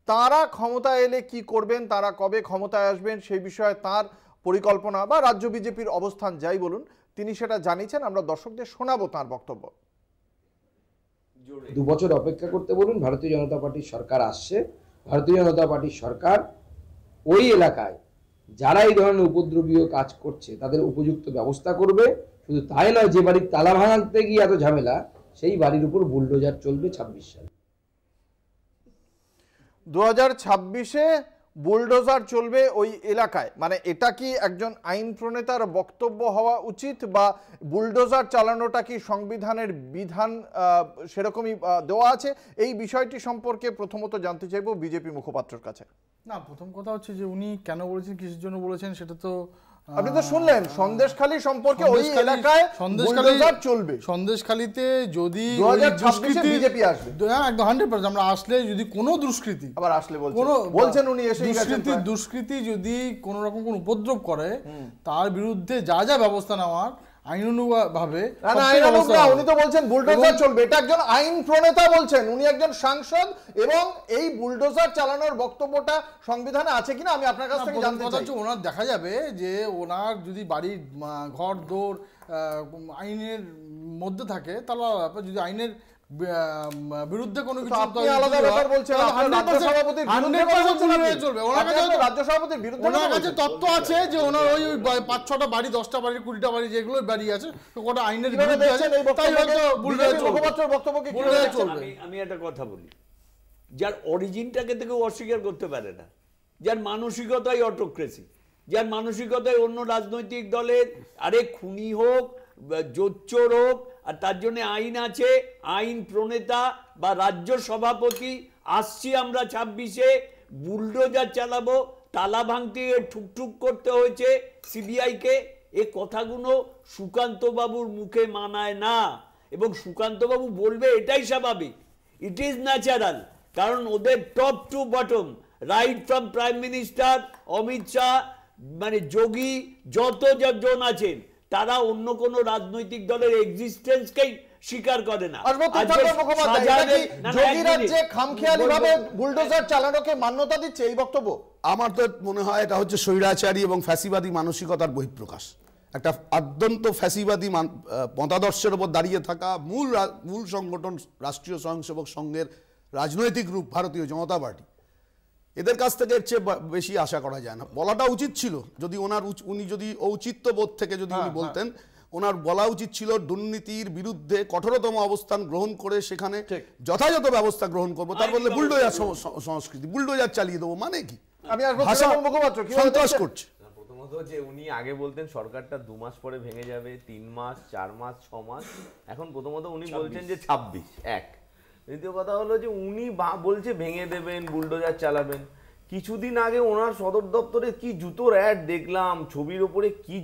তারা ক্ষমতায় এলে কি করবেন, তারা কবে ক্ষমতায় আসবেন, সেই বিষয়ে তার পরিকল্পনা বা রাজ্য বিজেপির অবস্থান যাই বলুন, তিনি সেটা জানিয়েছেন। আমরা দর্শকদের শোনাবো তার বক্তব্য। 2 বছর অপেক্ষা করতে বলুন, ভারতীয় জনতা পার্টির সরকার আসছে। ভারতীয় জনতা পার্টির সরকার ওই এলাকায় যারা এই ধরনের উপদ্রবীয় কাজ করছে তাদের উপযুক্ত ব্যবস্থা করবে। শুধু তাই নয়, যে বাড়ির তালা ভাঙাতে গিয়ে এত ঝামেলা, সেই বাড়ির উপর বুলডোজার চলবে 26 সালে। 2026-এ বুলডোজার চলবে ওই এলাকায়, মানে এটা কি একজন আইন প্রণেতার বক্তব্য হওয়া উচিত, বা বুলডোজার চালানোটা কি সংবিধানের বিধান সেরকমই দেওয়া আছে? এই বিষয়টি সম্পর্কে প্রথমত জানতে চাইব বিজেপি মুখপাত্রের কাছে। না, প্রথম কথা হচ্ছে যে উনি কেন বলেছেন, কিসের জন্য বলেছেন, সেটা তো আপনি তো শুনলেন। সন্দেশখালী সম্পর্কে ওই এলাকায় বুলডোজার চলবে। সন্দেশখালীতে যদি 2026-এ বিজেপি আসবে, একদম 100%। আমরা আসলে যদি কোনো দুষ্কৃতি, আবার আসলে বলছেন উনি এসেই গেছেন, দুষ্কৃতি যদি কোনো রকম কোনো উপদ্রব করে, তার বিরুদ্ধে যা যা ব্যবস্থা নেওয়ার আইনানুগভাবে। উনি তো বলছেন বুলডোজার চলবে, এটা একজন আইন প্রণেতা বলছেন, উনি একজন সাংসদ, এবং এই বুলডোজার চালানোর বক্তব্যটা সংবিধানে আছে কিনা আমি আপনার কাছ থেকে জানতে চাই। ওনার দেখা যাবে যে ওনার যদি বাড়ির ঘর দোর আইনের মধ্যে থাকে, তাহলে যদি আইনের বিরুদ্ধে কোনো কিছু আলাদা ব্যাপার বলছেন, রাজ্য সভাপতির বিরুদ্ধে ওনার কাছে তথ্য আছে যে ওনার ওই 5-6টা বাড়ি, 10টা বাড়ি, 20টা বাড়ি, যেগুলো বাড়ি আছে ওটা আইনের বিরুদ্ধে আছে, তাই হয়তো বুলডোজার চলবে। আমি একটা কথা বলি, যার অরিজিনটাকে থেকে অস্বীকার করতে পারে না, যার মানসিকতাই অটোক্রেসি, যার মানসিকতায় অন্য রাজনৈতিক দলের আরে খুনি হোক, জোচ্চোর হোক, আর তার জন্য আইন আছে, আইন প্রণেতা বা রাজ্য সভাপতি আসছি আমরা 26-এ, বুলডোজার চালাবো, তালা ভাঙতে ঠুকঠুক করতে হয়েছে সিবিআইকে, এ কথাগুলো সুকান্ত বাবুর মুখে মানায় না। এবং সুকান্ত বাবু বলবে এটাই স্বাভাবিক, ইট ইজ ন্যাচারাল, কারণ ওদের top to bottom, right from prime minister, Amit Shah, মানে যোগী, যত জন আছেন, তারা অন্য কোন রাজনৈতিক দলের এক্সিস্টেন্সকেই স্বীকার করে না। বুলডোজার চালানোকে মান্যতা দিচ্ছে এই বক্তব্য আমার তো মনে হয় এটা হচ্ছে স্বৈরাচারী এবং ফ্যাসিবাদী মানসিকতার বহিঃপ্রকাশ। একটা আদ্যন্ত ফ্যাসিবাদী মতাদর্শের ওপর দাঁড়িয়ে থাকা মূল সংগঠন রাষ্ট্রীয় স্বয়ংসেবক সংঘের রাজনৈতিক রূপ ভারতীয় জনতা পার্টি, এদের কাছ থেকে এর চেয়ে বেশি আশা করা যায় না। বলাটা উচিত ছিল, যদি উনি যদি ঔচিত্যবোধ থেকে যদি উনি বলতেন, ওনার বলা উচিত ছিল দুর্নীতির বিরুদ্ধে কঠোরতম অবস্থান গ্রহণ করে সেখানে যথাযথ ব্যবস্থা গ্রহণ করবো, তার বদলে বুলডোজার সংস্কৃতি, বুলডোজার চালিয়ে দেবো মানে কি? আমি সন্ত্রাস করছে। প্রথমত যে উনি আগে বলতেন সরকারটা 2 মাস পরে ভেঙে যাবে, 3 মাস, 4 মাস, 6 মাস, এখন প্রথমত উনি বলছেন যে 26 এক। দ্বিতীয় কথা হলো যে উনি বলছে ভেঙে দেবেন, বুলডোজার চালাবেন। কিছুদিন আগে ওনার সদর দপ্তরে কি জুতোর অ্যাড দেখলাম, ছবির ওপরে কি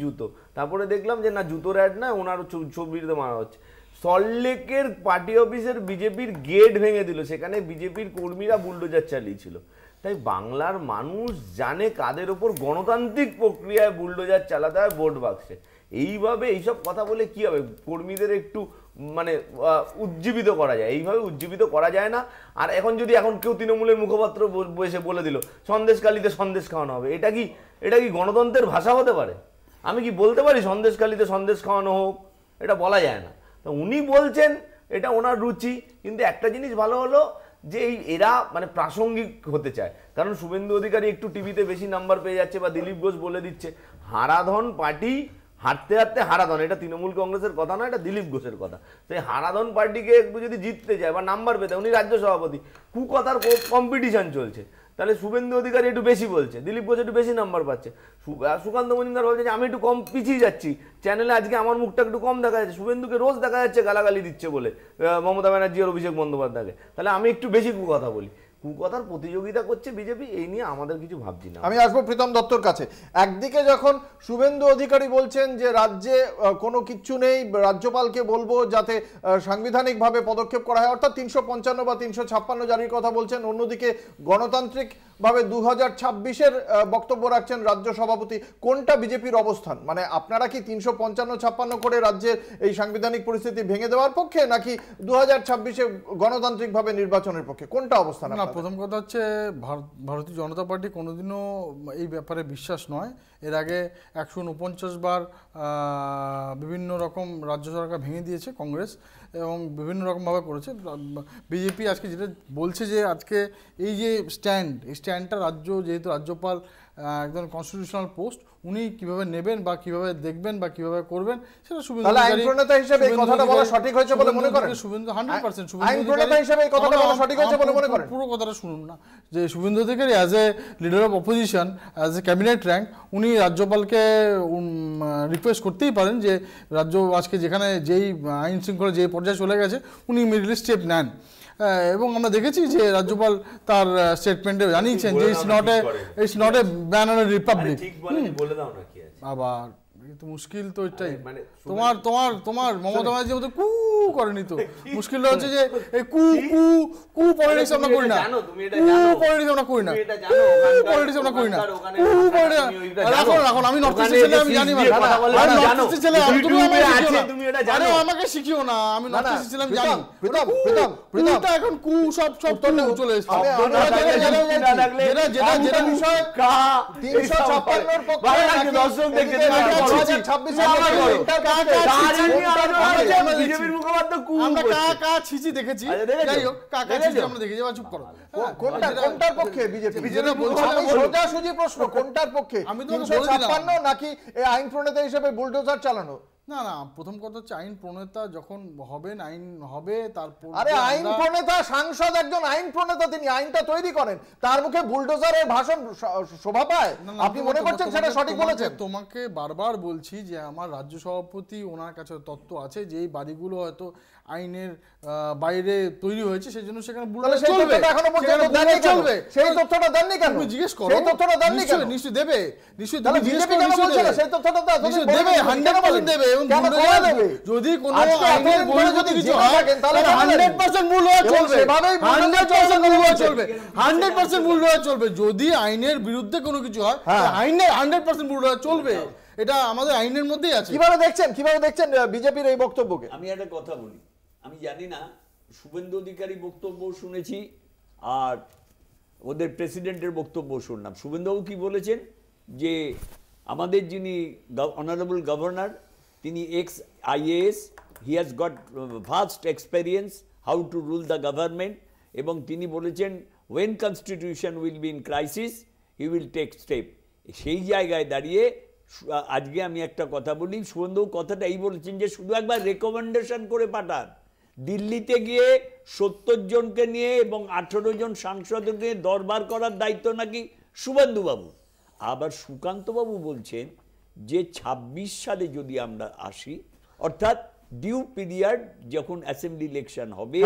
জুতো, তারপরে দেখলাম যে না জুতোর অ্যাড না, ওনার ছবিতে মারা হচ্ছে। সল্টলেকের পার্টি অফিসের বিজেপির গেট ভেঙে দিল, সেখানে বিজেপির কর্মীরা বুলডোজার চালিয়েছিল। তাই বাংলার মানুষ জানে কাদের ওপর গণতান্ত্রিক প্রক্রিয়ায় বুলডোজার চালাতে হয় ভোট বাক্সে। এইভাবে এইসব কথা বলে কি হবে? কর্মীদের একটু মানে উজ্জীবিত করা যায়, এইভাবে উজ্জীবিত করা যায় না। আর এখন কেউ তৃণমূলের মুখপাত্র বসে বলে দিল সন্দেশখালিতে সন্দেশ খাওয়ানো হবে, এটা কি গণতন্ত্রের ভাষা হতে পারে? আমি কি বলতে পারি সন্দেশখালিতে সন্দেশ খাওয়ানো হোক? এটা বলা যায় না। তো উনি বলছেন এটা ওনার রুচি, কিন্তু একটা জিনিস ভালো হলো যে এরা মানে প্রাসঙ্গিক হতে চায়। কারণ শুভেন্দু অধিকারী একটু টিভিতে বেশি নাম্বার পেয়ে যাচ্ছে, বা দিলীপ ঘোষ বলে দিচ্ছে হারাধন পার্টি হাঁটতে হাঁটতে হারাধন, এটা তৃণমূল কংগ্রেসের কথা না, এটা দিলীপ ঘোষের কথা। তো এই হারাধন পার্টিকে একটু যদি জিততে যায় বা নাম্বার পেতে, উনি রাজ্য সভাপতি, কুকথার কম্পিটিশন চলছে, তাহলে শুভেন্দু অধিকারী একটু বেশি বলছে, দিলীপ ঘোষ একটু বেশি নাম্বার পাচ্ছে, সুকান্ত মজুমদার বলছে যে আমি একটু কম পিছিয়ে যাচ্ছি, চ্যানেলে আজকে আমার মুখটা একটু কম দেখা যাচ্ছে, শুভেন্দুকে রোজ দেখা যাচ্ছে গালাগালি দিচ্ছে বলে মমতা ব্যানার্জি আর অভিষেক বন্দ্যোপাধ্যায়কে, তাহলে আমি একটু বেশি কুকথা বলি। কুকথার প্রতিযোগিতা করছে বিজেপি, এই নিয়ে আমাদের কিছু ভাবছি না। আমি আসবো প্রীতম দত্তর কাছে। একদিকে যখন শুভেন্দু অধিকারী বলছেন যে রাজ্যে কোনো কিচ্ছু নেই, রাজ্যপালকে বলবো যাতে সাংবিধানিকভাবে পদক্ষেপ করা হয়, অর্থাৎ 355 বা 356 জারির কথা বলছেন, অন্যদিকে গণতান্ত্রিকভাবে 2026-এর বক্তব্য রাখছেন রাজ্য সভাপতি, কোনটা বিজেপির অবস্থান? মানে আপনারা কি 355-56 করে রাজ্যের এই সাংবিধানিক পরিস্থিতি ভেঙে দেওয়ার পক্ষে, নাকি 2026-এ গণতান্ত্রিকভাবে নির্বাচনের পক্ষে? কোনটা অবস্থান? প্রথম কথা হচ্ছে ভারতীয় জনতা পার্টি কোনোদিনও এই ব্যাপারে বিশ্বাস নয়। এর আগে 149 বার বিভিন্ন রকম রাজ্য সরকার ভেঙে দিয়েছে কংগ্রেস, এবং বিভিন্ন রকমভাবে করেছে। বিজেপি আজকে যেটা বলছে যে আজকে এই যে এই স্ট্যান্ডটা যেহেতু রাজ্যপাল একজন কনস্টিটিউশনাল পোস্ট, উনি কিভাবে নেবেন বা কিভাবে দেখবেন বা কিভাবে করবেন সেটা শুভেন্দু আইন প্রণেতা হিসেবে এই কথাটা বলা সঠিক হয়েছে বলে মনে করেন? শুভেন্দু 100% আইন প্রণেতা হিসেবে এই কথাটা বলা সঠিক হয়েছে বলে মনে করেন? পুরো কথাটা শুনুন না, যে Suvendu Adhikari as a leader of opposition, as a cabinet rank, উনি রাজ্যপালকে রিকোয়েস্ট করতেই পারেন যে রাজ্য আজকে যেখানে যেই আইন শৃঙ্খলা যে পর্যায়ে চলে গেছে উনি ইমিডিয়েটলি স্টেপ নেন। এবং আমরা দেখেছি যে রাজ্যপাল তার স্টেটমেন্টে জানিয়েছেন যে it's not a banner Republic. আবার মুশকিল তো এটাই, তোমার মমতা ব্যানার্জির মতো কু করেনি তো। মুশকিলটা হচ্ছে যে এই কু পলিটিক্স আমরা করি না, এখন আমি নর্থ ইস্টের ছেলে, আমি জানি আমাকে শিখিও না, আমি নর্থ ইস্টের ছেলে, আমি জানি। এখন কু সব চলে এসেছে। নাকি আইন প্রণেতা হিসেবে বুলডোজার চালানো? না, প্রথম কথা হচ্ছে আইন প্রণেতা যখন হবেন, আইন হবে, তারপর আইন প্রণেতা সাংসদ, একজন আইন প্রণেতা, তিনি আইনটা তৈরি করেন, তার মুখে বুলডোজারের ভাষণ শোভা পায়? আপনি মনে করছেন সেটা সঠিক বলেছেন? তোমাকে বারবার বলছি যে আমার রাজ্য সভাপতি, ওনার কাছে তথ্য আছে যে এই বাড়িগুলো হয়তো আইনের বাইরে তৈরি হয়েছে, সেই জন্য সেখানে চলবে। সেই তথ্যটা দেননি কেন? জিজ্ঞেস করো, সেই তথ্যটা দেননি কেন? নিশ্চয়ই দেবে, নিশ্চয়ই দেবে। সেই তথ্যটা দেবে, 100% দেবে। যদি কোনো আইনের বহির্ভূত কিছু হয় তাহলে 100% মূল হয়ে চলবে, 100% মূল হয়ে চলবে, 100% মূল হয়ে চলবে। যদি আইনের বিরুদ্ধে কোনো কিছু হয়, আইনের 100% মূল হয়ে চলবে, এটা আমাদের আইনের মধ্যেই আছে। কিভাবে দেখছেন বিজেপির এই বক্তব্যকে? আমি একটা কথা বলি, আমি জানি না, শুভেন্দু অধিকারী বক্তব্য শুনেছি, আর ওদের প্রেসিডেন্টের বক্তব্য শুনলাম। শুভেন্দুবাবু কি বলেছেন যে আমাদের যিনি অনারেবল গভর্নর তিনি ex IAS, he has got vast experience how to rule the government, এবং তিনি বলেছেন when constitution will be in crisis he will take step. সেই জায়গায় দাঁড়িয়ে আজকে আমি একটা কথা বলি, শুভেন্দুবাবু কথাটা এই বলেছেন যে শুধু একবার রেকমেন্ডেশন করে পাঠান। দিল্লিতে গিয়ে 70 জনকে নিয়ে এবং 18 জন সাংসদকে নিয়ে দরবার করার দায়িত্ব নাকি শুভেন্দুবাবু। আবার সুকান্তবাবু বলছেন যে 26 সালে যদি আমরা আসি, অর্থাৎ ডিউ পিরিয়ড যখন অ্যাসেম্বলি ইলেকশন হবে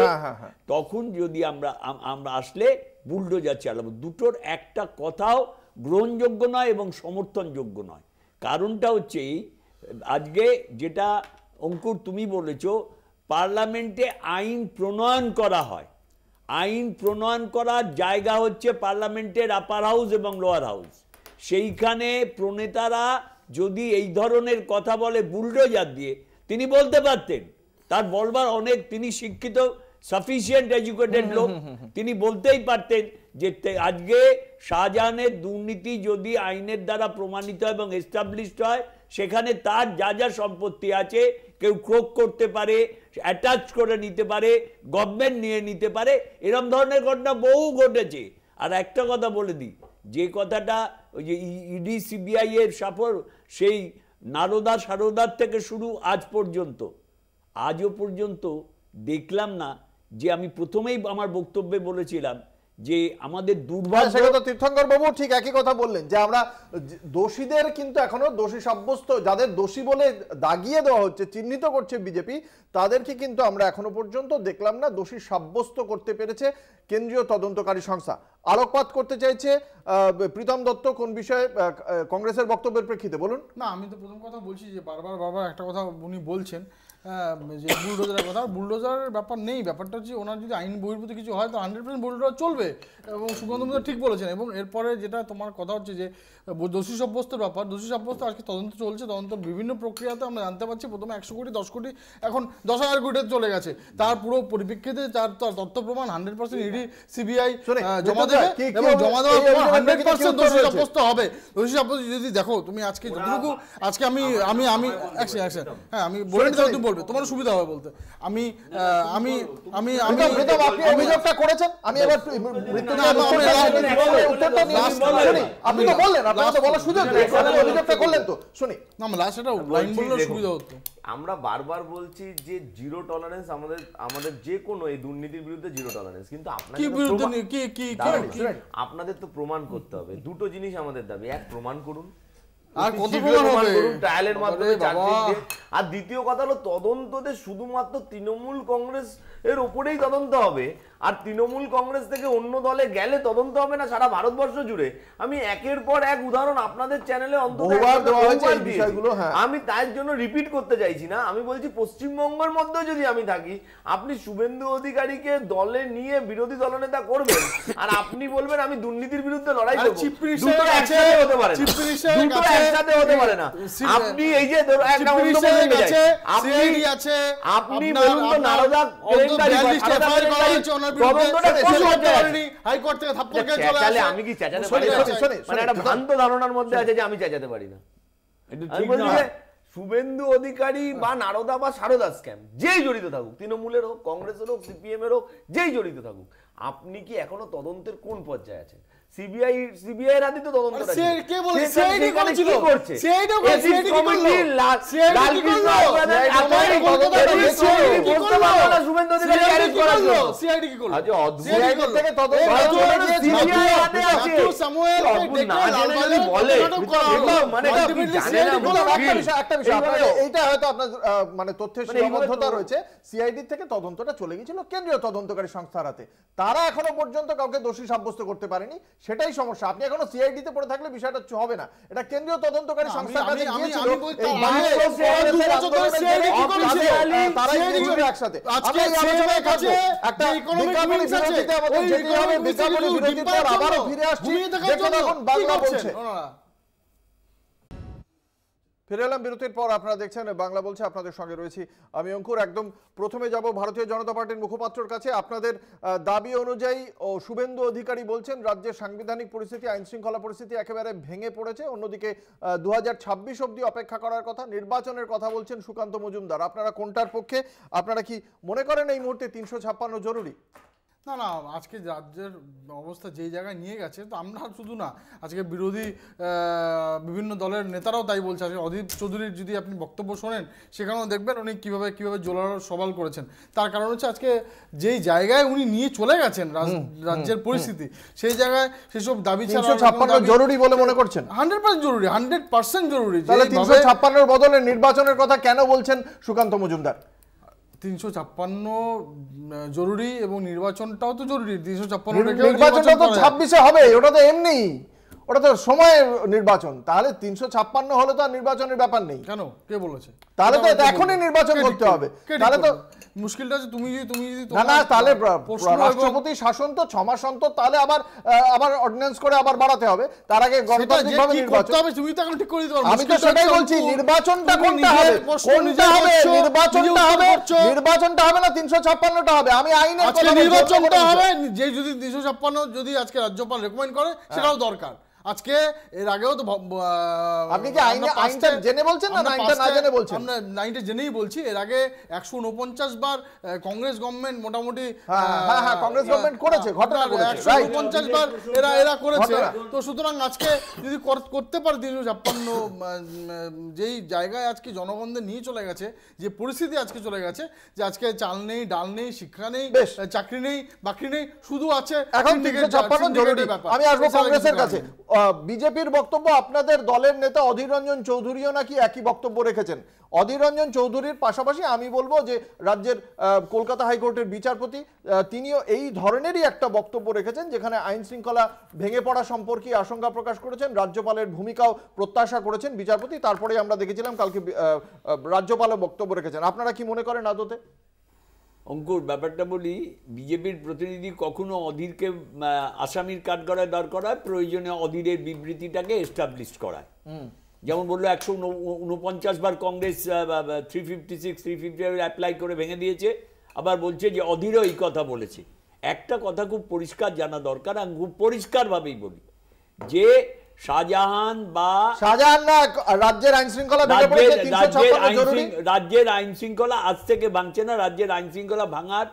তখন যদি আমরা আসলে বুলডোজার চালাবো। দুটোর একটা কথাও গ্রহণযোগ্য নয় এবং সমর্থনযোগ্য নয়। কারণটা হচ্ছে আজকে যেটা অঙ্কুর তুমি বলেছো, পার্লামেন্টে আইন প্রণয়ন করা হয়, আইন প্রণয়ন করার জায়গা হচ্ছে পার্লামেন্টের আপার হাউস এবং লোয়ার হাউস। সেইখানে প্রণেতারা যদি এই ধরনের কথা বলে বুলডোজার দিয়ে, তিনি বলতে পারতেন, তার বলবার অনেক, তিনি শিক্ষিত সাফিসিয়েন্ট এডুকেটেড লোক, তিনি বলতেই পারতেন যে আজকে শাহজাহানের দুর্নীতি যদি আইনের দ্বারা প্রমাণিত এবং এস্টাবলিশড হয়, সেখানে তার যা যা সম্পত্তি আছে কেউ ক্রোক করতে পারে, অ্যাটাচ করে নিতে পারে, গভর্নমেন্ট নিয়ে নিতে পারে, এরকম ধরনের ঘটনা বহু ঘটেছে। আর একটা কথা বলে দিই, যে কথাটা ওই যে ইডি CBI এর সাফর, সেই নারদা সারদার থেকে শুরু আজও পর্যন্ত দেখলাম না যে, আমি প্রথমেই আমার বক্তব্যে বলেছিলাম যে আমাদের দুর্ভাগ্য। তীর্থঙ্কর বাবু ঠিক একই কথা বললেন যে আমরা দোষীদের কিন্তু এখনো দোষী সাব্যস্ত, যাদের দোষী বলে দাগিয়ে দেওয়া হচ্ছে, চিহ্নিত করছে বিজেপি, তাদেরকে কিন্তু আমরা এখনো পর্যন্ত দেখলাম না দোষী সাব্যস্ত করতে পেরেছে কেন্দ্রীয় তদন্তকারী সংস্থা। আলোকপাত করতে চাইছে প্রীতম দত্ত কোন বিষয়ে কংগ্রেসের বক্তব্যের প্রেক্ষিতে, বলুন। না, আমি তো প্রথম কথা বলছি যে বারবার একটা কথা উনি বলছেন যে বুলডোজারের কথা। বুলডোজারের ব্যাপার নেই, ব্যাপারটা হচ্ছে ওনার যদি আইন বহির্ভূত কিছু হয় তো 100% বুলডোজার চলবে, এবং সুকান্ত ঠিক বলেছেন। এবং এরপরে যেটা তোমার কথা হচ্ছে যে দোষী সাব্যস্তের ব্যাপার, দোষী সাব্যস্ত আজকে তদন্ত চলছে, তদন্ত বিভিন্ন প্রক্রিয়াতে আমরা জানতে পারছি প্রথমে 100 কোটি 10 কোটি, এখন 10,000 কোটিতে চলে গেছে। তার পুরো পরিপ্রেক্ষিতে তার তথ্য প্রমাণ 100% ইডি CBI জমা দেবে, এবং জমা দেওয়ার পর 100% দোষী সাব্যস্ত হবে। দোষী সাব্যস্ত যদি দেখো তুমি আজকে যতটুকু, আজকে আমি হ্যাঁ আমি বলে দিতে, তুমি বলবে তোমার সুবিধা হবে বলতে। অভিযোগটা করেছেন, আমি এবার আপনি তো বললেন, আপনাকে তো বলার সুযোগ নেই, অভিযোগটা করলেন তো শুনি না, লাস্ট এটা লাইন বললে সুবিধা হতো। আমরা বারবার বলছি যে জিরো টলারেন্স, আমাদের যে কোনো এই দুর্নীতির বিরুদ্ধে জিরো টলারেন্স, কিন্তু আপনাদের তো প্রমাণ করতে হবে। দুটো জিনিস আমাদের দাবি, এক প্রমাণ করুন, আর কত প্রমাণ হবে ট্রায়ালের মাধ্যমে, আর দ্বিতীয় কথা হলো তদন্ততে শুধুমাত্র তৃণমূল কংগ্রেস এর উপরেই তদন্ত হবে, আর তৃণমূল কংগ্রেস থেকে অন্য দলে গেলে তদন্ত হবে না সারা ভারতবর্ষ জুড়ে। আমি একের পর এক উদাহরণ আপনাদের চ্যানেলে আমি তার জন্য রিপিট করতে চাইছি না। আমি বলছি পশ্চিমবঙ্গের মধ্যে যদি আমি থাকি, আপনি শুভেন্দু অধিকারীকে দলে নিয়ে বিরোধী দলনেতা করবেন, আর আপনি বলবেন আমি দুর্নীতির বিরুদ্ধে লড়াই করব, দুটো একসাথে হতে পারে না, দুটো একসাথে হতে পারে না। আপনি এই যে একটা অন্য বলে গেছে, আপনি বলুন তো নারদা আমি কি চেঁচাতে পারি না? মানে একটা ভ্রান্ত ধারণার মধ্যে আছে যে আমি চেঁচাতে পারি না। শুভেন্দু অধিকারী বা নারদা বা সারদা স্ক্যাম যেই জড়িত থাকুক, তৃণমূলের হোক, কংগ্রেসের হোক, CPM এর হোক, যেই জড়িত থাকুক, আপনি কি এখনো তদন্তের কোন পর্যায়ে আছেন? সিবিআই এর আদি তো তদন্ত আছে, কে বলে সিআইডি করেছিল, কি করছে CID committee Suvendu Adhikari arrest করা হলো, সিআইডি কি করলো? আজ সিআইডি থেকে তদন্ত সিবিআই হাতে আছে, সামুয়েল না বলে মানে কি জানেন না? একটা বিষয় এইটা হয়তো আপনার মানে তথ্যের সীমাবদ্ধতা রয়েছে। সিআইডি থেকে তদন্তটা চলে গিয়েছিল কেন্দ্রীয় তদন্তকারী সংস্থার হাতে, তারা এখনো পর্যন্ত কাউকে দোষী সাব্যস্ত করতে পারেনি, সেটাই সমস্যা। আপনি এখনো সিআইডি তে পড়ে থাকলে বিষয়টা হবে না, এটা কেন্দ্রীয় তদন্তকারী সংস্থার কাছে গিয়েছিল। একসাথে আজকে আলোচনার কাছে একটা বিজ্ঞাপনী বিরতিতে আমাদের যেতে হবে, বিজ্ঞাপনী বিরতির পর আবারও ফিরে আসছি, দেখুন এখন বাংলা বলছে। ফিরে এলাম বিরতির পর। আপনারা দেখছেন বাংলা বলছে, আপনাদের সঙ্গে রয়েছি আমি অঙ্কুর। একদম প্রথমে যাব ভারতীয় জনতা পার্টির মুখপাত্রর কাছে। আপনাদের দাবি অনুযায়ী শুভেন্দু অধিকারী বলছেন রাজ্যের সাংবিধানিক পরিস্থিতি, আইন শৃঙ্খলা পরিস্থিতি একেবারে ভেঙে পড়েছে। অন্যদিকে 2026 অবধি অপেক্ষা করার কথা, নির্বাচনের কথা বলছেন সুকান্ত মজুমদার। আপনারা কোনটার পক্ষে? আপনারা কি মনে করেন এই মুহূর্তে 356 জরুরি? না না, আজকে রাজ্যের অবস্থা যেই জায়গায় নিয়ে গেছে, তো আমরা শুধু না, আজকে বিরোধী বিভিন্ন দলের নেতারাও তাই বলছে। আজকে অধীর চৌধুরীর যদি আপনি বক্তব্য শোনেন, সেখানেও দেখবেন উনি কীভাবে জোরালো সওয়াল করেছেন। তার কারণ হচ্ছে আজকে যেই জায়গায় উনি নিয়ে চলে গেছেন রাজ্যের পরিস্থিতি, সেই জায়গায় সেসব দাবি ছাড়া 356 জরুরি বলে মনে করছেন? 100% জরুরি, 100% জরুরি। তাহলে 356 বদলে নির্বাচনের কথা কেন বলছেন সুকান্ত মজুমদার? 356 জরুরি এবং নির্বাচনটাও তো জরুরি। 356 নির্বাচনটা তো 26-এ হবে, ওটা তো এমনি, ওটা তো সময়ের নির্বাচন। তাহলে 356 হলে তো আর নির্বাচনের ব্যাপার নেই। কেন? কে বলেছে? তাহলে তো এখনই নির্বাচন করতে হবে। তাহলে তো মুশকিলটা আছে। তুমি যদি না না, তাহলে রাষ্ট্রপতি শাসন তো 6 মাস অন্তর, তাহলে আবার অর্ডিন্যান্স করে আবার বাড়াতে হবে। তার আগে গণতান্ত্রিকভাবে নির্বাচন হবে। তুমি তো এখন ঠিক করে দিতে পারো। আমি তো সেটাই বলছি, নির্বাচনটা কোনটা হবে? কোনটা হবে? নির্বাচনটা হবে না 356টা হবে? আমি আইনের কথা বলছি। নির্বাচনটা হবে, যে যদি 356 যদি আজকে রাজ্যপাল রেকমেন্ড করে, সেটাও দরকার। আজকে এর আগেও তো আপনি কি আইনটা জেনে বলছেন না আইনটা না জেনে বলছেন? আমরা আইনটা জেনেই বলছি। এর আগে 149 বার কংগ্রেস গভর্নমেন্ট মোটামুটি কংগ্রেস গভর্নমেন্ট করেছে, ঘটনা করেছে, 149 বার এরা করেছে। তো সুতরাং আজকে যদি করতে পারে 356, যেই জায়গায় আজকে জনগণদের নিয়ে চলে গেছে, যে পরিস্থিতি আজকে চলে গেছে, যে আজকে চাল নেই, ডাল নেই, শিক্ষা নেই, চাকরি নেই, বাকরি নেই, শুধু আছে এখন 356 জরুরি। আমি আসবো কংগ্রেসের কাছে। বিজেপির বক্তব্য, আপনাদের দলের নেতা অধীর রঞ্জন চৌধুরীও নাকি একই বক্তব্য রেখেছেন। অধীর রঞ্জন চৌধুরীর পাশাপাশি আমি বলবো যে রাজ্যের কলকাতা হাইকোর্টের বিচারপতি, তিনিও এই ধরনেরই একটা বক্তব্য রেখেছেন, যেখানে আইন শৃঙ্খলা ভেঙে পড়া সম্পর্কে আশঙ্কা প্রকাশ করেছেন, রাজ্যপালের ভূমিকাও প্রত্যাশা করেছেন বিচারপতি। তারপরে আমরা দেখেছিলাম কালকে রাজ্যপালও বক্তব্য রেখেছেন। আপনারা কি মনে করেন আদতে? অঙ্কুর, ব্যাপারটা বলি, বিজেপির প্রতিনিধি কখনো অধীরকে আসামির কাঠগড়ায় দাঁড় করায়, প্রয়োজনে অধীরের বিবৃতিটাকে এস্টাবলিশ করায়। যেমন বললো 149 বার কংগ্রেস 356 অ্যাপ্লাই করে ভেঙে দিয়েছে, আবার বলছে যে অধীরও এই কথা বলেছে। একটা কথা খুব পরিষ্কার জানা দরকার, আমি খুব পরিষ্কারভাবেই বলি, যে শাহজাহান না, রাজ্যের আইন শৃঙ্খলা রাজ্যের আইন শৃঙ্খলা আজ থেকে ভাঙছে না। রাজ্যের আইন শৃঙ্খলা ভাঙার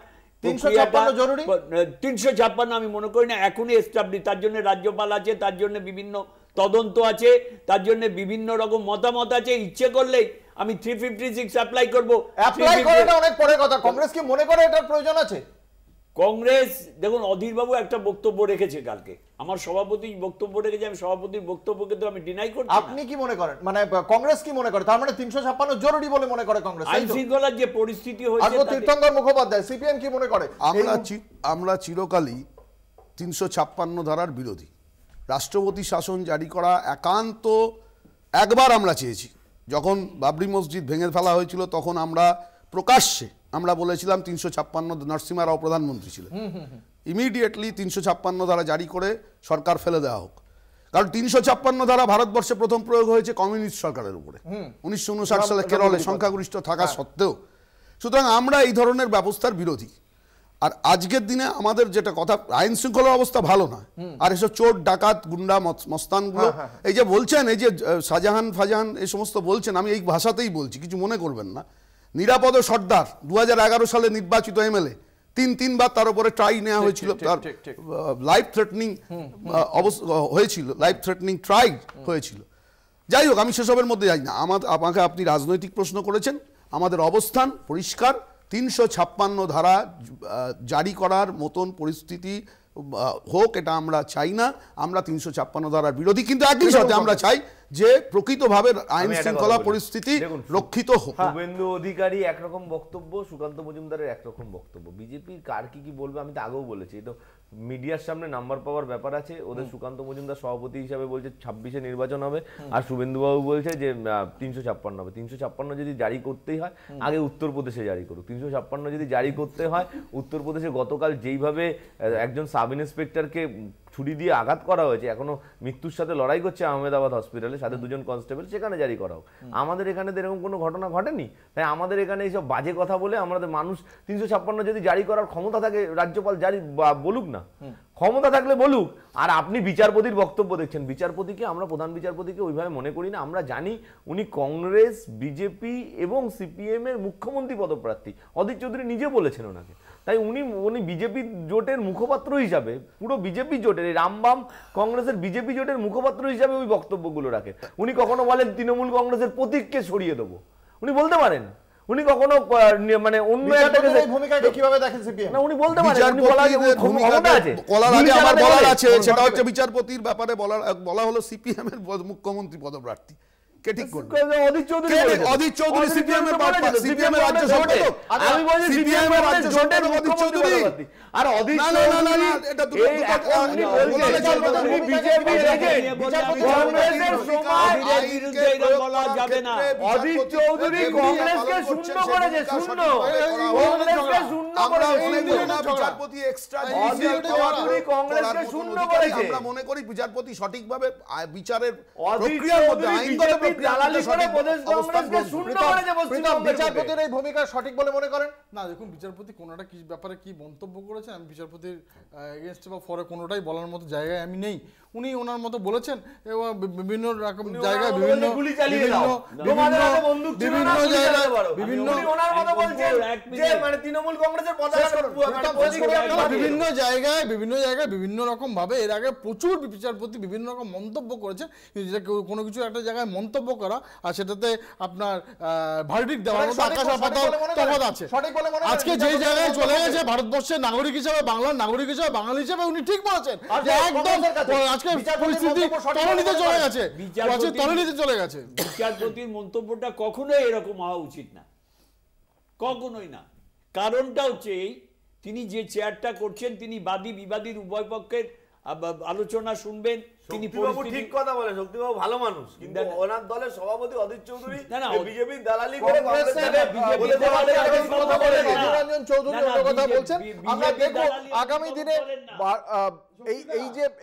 356 আমি মনে করি না এখনই এস্টাবলিশ। তার জন্য রাজ্যপাল আছে, তার জন্য বিভিন্ন তদন্ত আছে, তার জন্য বিভিন্ন রকম মতামত আছে। ইচ্ছে করলেই আমি 356 অ্যাপ্লাই করবো। অনেক পরের কথা। কংগ্রেস কি মনে করে এটার প্রয়োজন আছে? কংগ্রেস, দেখুন, অধীরবাবু একটা বক্তব্য রেখেছে কালকে, আমার সভাপতি বক্তব্য রেখেছে, আমি সভাপতির বক্তব্যকে তো আমি ডিনাই করছি। আপনি কি মনে করেন, মানে কংগ্রেস কি মনে করে? তার মানে 356 জরুরি বলে মনে করে কংগ্রেস? আইন শৃঙ্খলার যে পরিস্থিতি হয়েছে, তীর্থঙ্কর মুখোপাধ্যায়, সিপিএম কি মনে করে? আমরা চিরকালই 356 ধারার বিরোধী। রাষ্ট্রপতি শাসন জারি করা একান্ত একবার আমরা চেয়েছি, যখন বাবরি মসজিদ ভেঙে ফেলা হয়েছিল, তখন আমরা প্রকাশ্যে আমরা বলেছিলাম 356, নরসিমা রাও প্রধানমন্ত্রী ছিলেন, ইমিডিয়েটলি 356 ধারা জারি করে সরকার ফেলে দেওয়া হোক। কারণ 356 ধারা ভারতবর্ষে প্রথম প্রয়োগ হয়েছে কমিউনিস্ট সরকারের উপরে 1959 সালে কেরলে সংখ্যাগরিষ্ঠ থাকা সত্ত্বেও। সুতরাং আমরা এই ধরনের ব্যবস্থার বিরোধী। আর আজকের দিনে আমাদের যেটা কথা, আইন শৃঙ্খলার অবস্থা ভালো নয়, আর এসব চোর ডাকাত গুন্ডা মস্তানগুলো এই যে বলছেন, এই যে শাহজাহান ফাজাহান এই সমস্ত বলছেন, আমি এই ভাষাতেই বলছি, কিছু মনে করবেন না। নিরাপদ সর্দার 2011 সালে নির্বাচিত এমএলএ, তিনবার তার উপরে ট্রাই নেওয়া হয়েছিল, তার লাইফ থ্রেটনিং হয়েছিল, লাইফ থ্রেটনিং ট্রাই হয়েছিল। যাই হোক, আমি সেসবের মধ্যে যাই না। আমাকে আপনি রাজনৈতিক প্রশ্ন করেছেন, আমাদের অবস্থান পরিষ্কার। 356 ধারা জারি করার মতন পরিস্থিতি হোক, এটা আমরা চাই না। আমরা 356 ধারার বিরোধী, কিন্তু একই সাথে আমরা চাই যে প্রকৃতভাবে আইন শৃঙ্খলা পরিস্থিতি রক্ষিত হোক। শুভেন্দু অধিকারী একরকম বক্তব্য, সুকান্ত মজুমদারের একরকম বক্তব্য। বিজেপির কার কি বলবে আমি তো আগেও বলেছি, তো মিডিয়ার সামনে নাম্বার পাওয়ার ব্যাপার আছে। ওদের সুকান্ত মজুমদার সভাপতি হিসাবে বলছে 26-এ নির্বাচন হবে, আর শুভেন্দুবাবু বলছে যে 356 হবে। 356 যদি জারি করতেই হয় আগে উত্তরপ্রদেশে জারি করুক। 356 যদি জারি করতে হয়, উত্তরপ্রদেশে গতকাল যেইভাবে একজন সাব ইন্সপেক্টরকে ছুরি দিয়ে আঘাত করা হয়েছে, এখনো মৃত্যুর সাথে লড়াই করছে আহমেদাবাদ হসপিটালে, সাথে 2জন কনস্টেবল, সেখানে জারি করা হোক। আমাদের এখানে তো এরকম কোনো ঘটনা ঘটেনি। তাই আমাদের এখানে এইসব বাজে কথা বলে আমাদের মানুষ 356 যদি জারি করার ক্ষমতা থাকে রাজ্যপাল জারি বলুক না, ক্ষমতা থাকলে বলুক। আর আপনি বিচারপতির বক্তব্য দেখছেন, বিচারপতিকে আমরা প্রধান বিচারপতিকে ওইভাবে মনে করি না। আমরা জানি উনি কংগ্রেস, বিজেপি এবং সিপিএম এর মুখ্যমন্ত্রী পদপ্রার্থী। অধীর চৌধুরী নিজে বলেছেন ওনাকে। তাই উনি বিজেপি জোটের মুখপাত্র হিসাবে, পুরো বিজেপি জোটের, এই রামবাম কংগ্রেসের বিজেপি জোটের মুখপাত্র হিসাবে ওই বক্তব্যগুলো রাখে। উনি কখনো বলেন তৃণমূল কংগ্রেসের প্রতীককে সরিয়ে দেবো, উনি বলতে পারেন। উনি কখনো মানে অন্য একটা ভূমিকাকে কিভাবে দেখেন সিপিএম? না, উনি বলতে পারেন, উনি বলার ক্ষমতা আছে। বলার আগে আমার বলার আছে, সেটা হচ্ছে বিচারপতির ব্যাপারে বলা হলো সিপিএম এর মুখ্যমন্ত্রী পদপ্রার্থী কে ঠিক করবে? অধীর চৌধুরী, অধীর চৌধুরী সিপিএম এর রাজ্য সম্পাদক। আমি বলছি সিপিএম এর রাজ্য সম্পাদক অধীর চৌধুরী। আর অধীর চৌধুরী এটা দুটো কথা। উনি বলছেন উনি বিজেপি এজেন্ট, কংগ্রেসের সময় বিরুদ্ধে এটা বলা যাবে না। অধীর চৌধুরী কংগ্রেসকে শূন্য করেছে, শূন্য, কংগ্রেসকে শূন্য করেছে। বিচারপতি এক্সট্রা অধীর চৌধুরী কংগ্রেসকে শূন্য করেছে। আমরা মনে করি বিচারপতি সঠিকভাবে বিচারের অধীর প্রক্রিয়ার মধ্যে চৌধুরী দালালি করে প্রদেশ কংগ্রেসকে শূন্য করেছে। বিচারপতির এই ভূমিকা সঠিক বলে মনে করেন? না, দেখুন বিচারপতি কোনোটা কি ব্যাপারে কি মন্তব্য করেছেন, আমি বিচারপতির এগেনস্টে বা ফরে কোনোটাই বলার মতো জায়গায় আমি নেই। উনি ওনার মতো বলেছেন এবং বিভিন্ন রকম জায়গায় বিভিন্ন বিভিন্ন রকম ভাবে এর আগে প্রচুর বিচারপতি বিভিন্ন রকম মন্তব্য করেছেন। যেটা কোনো কিছু একটা জায়গায় মন্তব্য করা আর সেটাতে আপনার ভার্ডিক্ট দেওয়ার মতো আকাশ আর পাতাল তফাৎ আছে। আজকে যে জায়গায় চলে গেছে ভারতবর্ষের নাগরিক হিসেবে, বাংলার নাগরিক হিসেবে, বাঙালি হিসেবে, উনি ঠিক বলেছেন যে একদম পরিস্থিতি তলানিতে চলে গেছে, তলানিতে চলে গেছে। বিচারপতির মন্তব্যটা কখনোই এরকম হওয়া উচিত না, কখনোই না। কারণটা হচ্ছে এই, তিনি যে চেয়ারটা করছেন, তিনি বাদী বিবাদীর উভয় পক্ষের আলোচনা শুনবেন। তিনি ঠিক কথা বলে, শক্তিবাবু ভালো মানুষ, কিন্তু ওনার দলের সভাপতি অধীর চৌধুরী বিজেপির দালালি করে রঞ্জন চৌধুরী কথা বলছেন। আমরা দেখব আগামী দিনে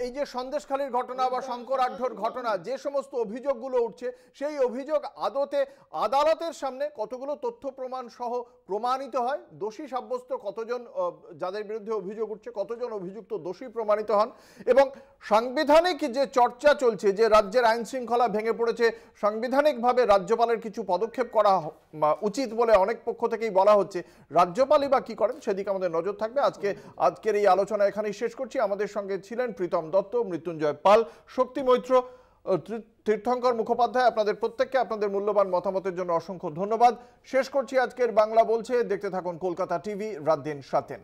এই যে সন্দেশখালীর ঘটনা বা শঙ্কর আঢ্যর ঘটনা, যে সমস্ত অভিযোগগুলো উঠছে, সেই অভিযোগ আদতে আদালতের সামনে কতগুলো তথ্য প্রমাণ সহ প্রমাণিত হয়, দোষী সাব্যস্ত কতজন, যাদের বিরুদ্ধে অভিযোগ উঠছে কতজন অভিযুক্ত দোষী প্রমাণিত হন, এবং সাংবিধানিক যে চর্চা চলছে, যে রাজ্যের আইন শৃঙ্খলা ভেঙে পড়েছে, সাংবিধানিকভাবে রাজ্যপালের কিছু পদক্ষেপ করা উচিত বলে অনেক পক্ষ থেকেই বলা হচ্ছে। রাজ্যপালই বা কি করেন সেদিকে আমাদের নজর থাকবে। আজকের এই আলোচনা এখানেই শেষ করছি। আমাদের সঙ্গে ছিলেন প্রীতম দত্ত, মৃত্যুঞ্জয় পাল, শক্তি মৈত্র, তীর্থঙ্কর মুখোপাধ্যায়। আপনাদের প্রত্যেককে আপনাদের মূল্যবান মতামতের জন্য অসংখ্য ধন্যবাদ। শেষ করছি আজকের বাংলা বলছে। দেখতে থাকুন কলকাতা টিভি, রাত দিন 7।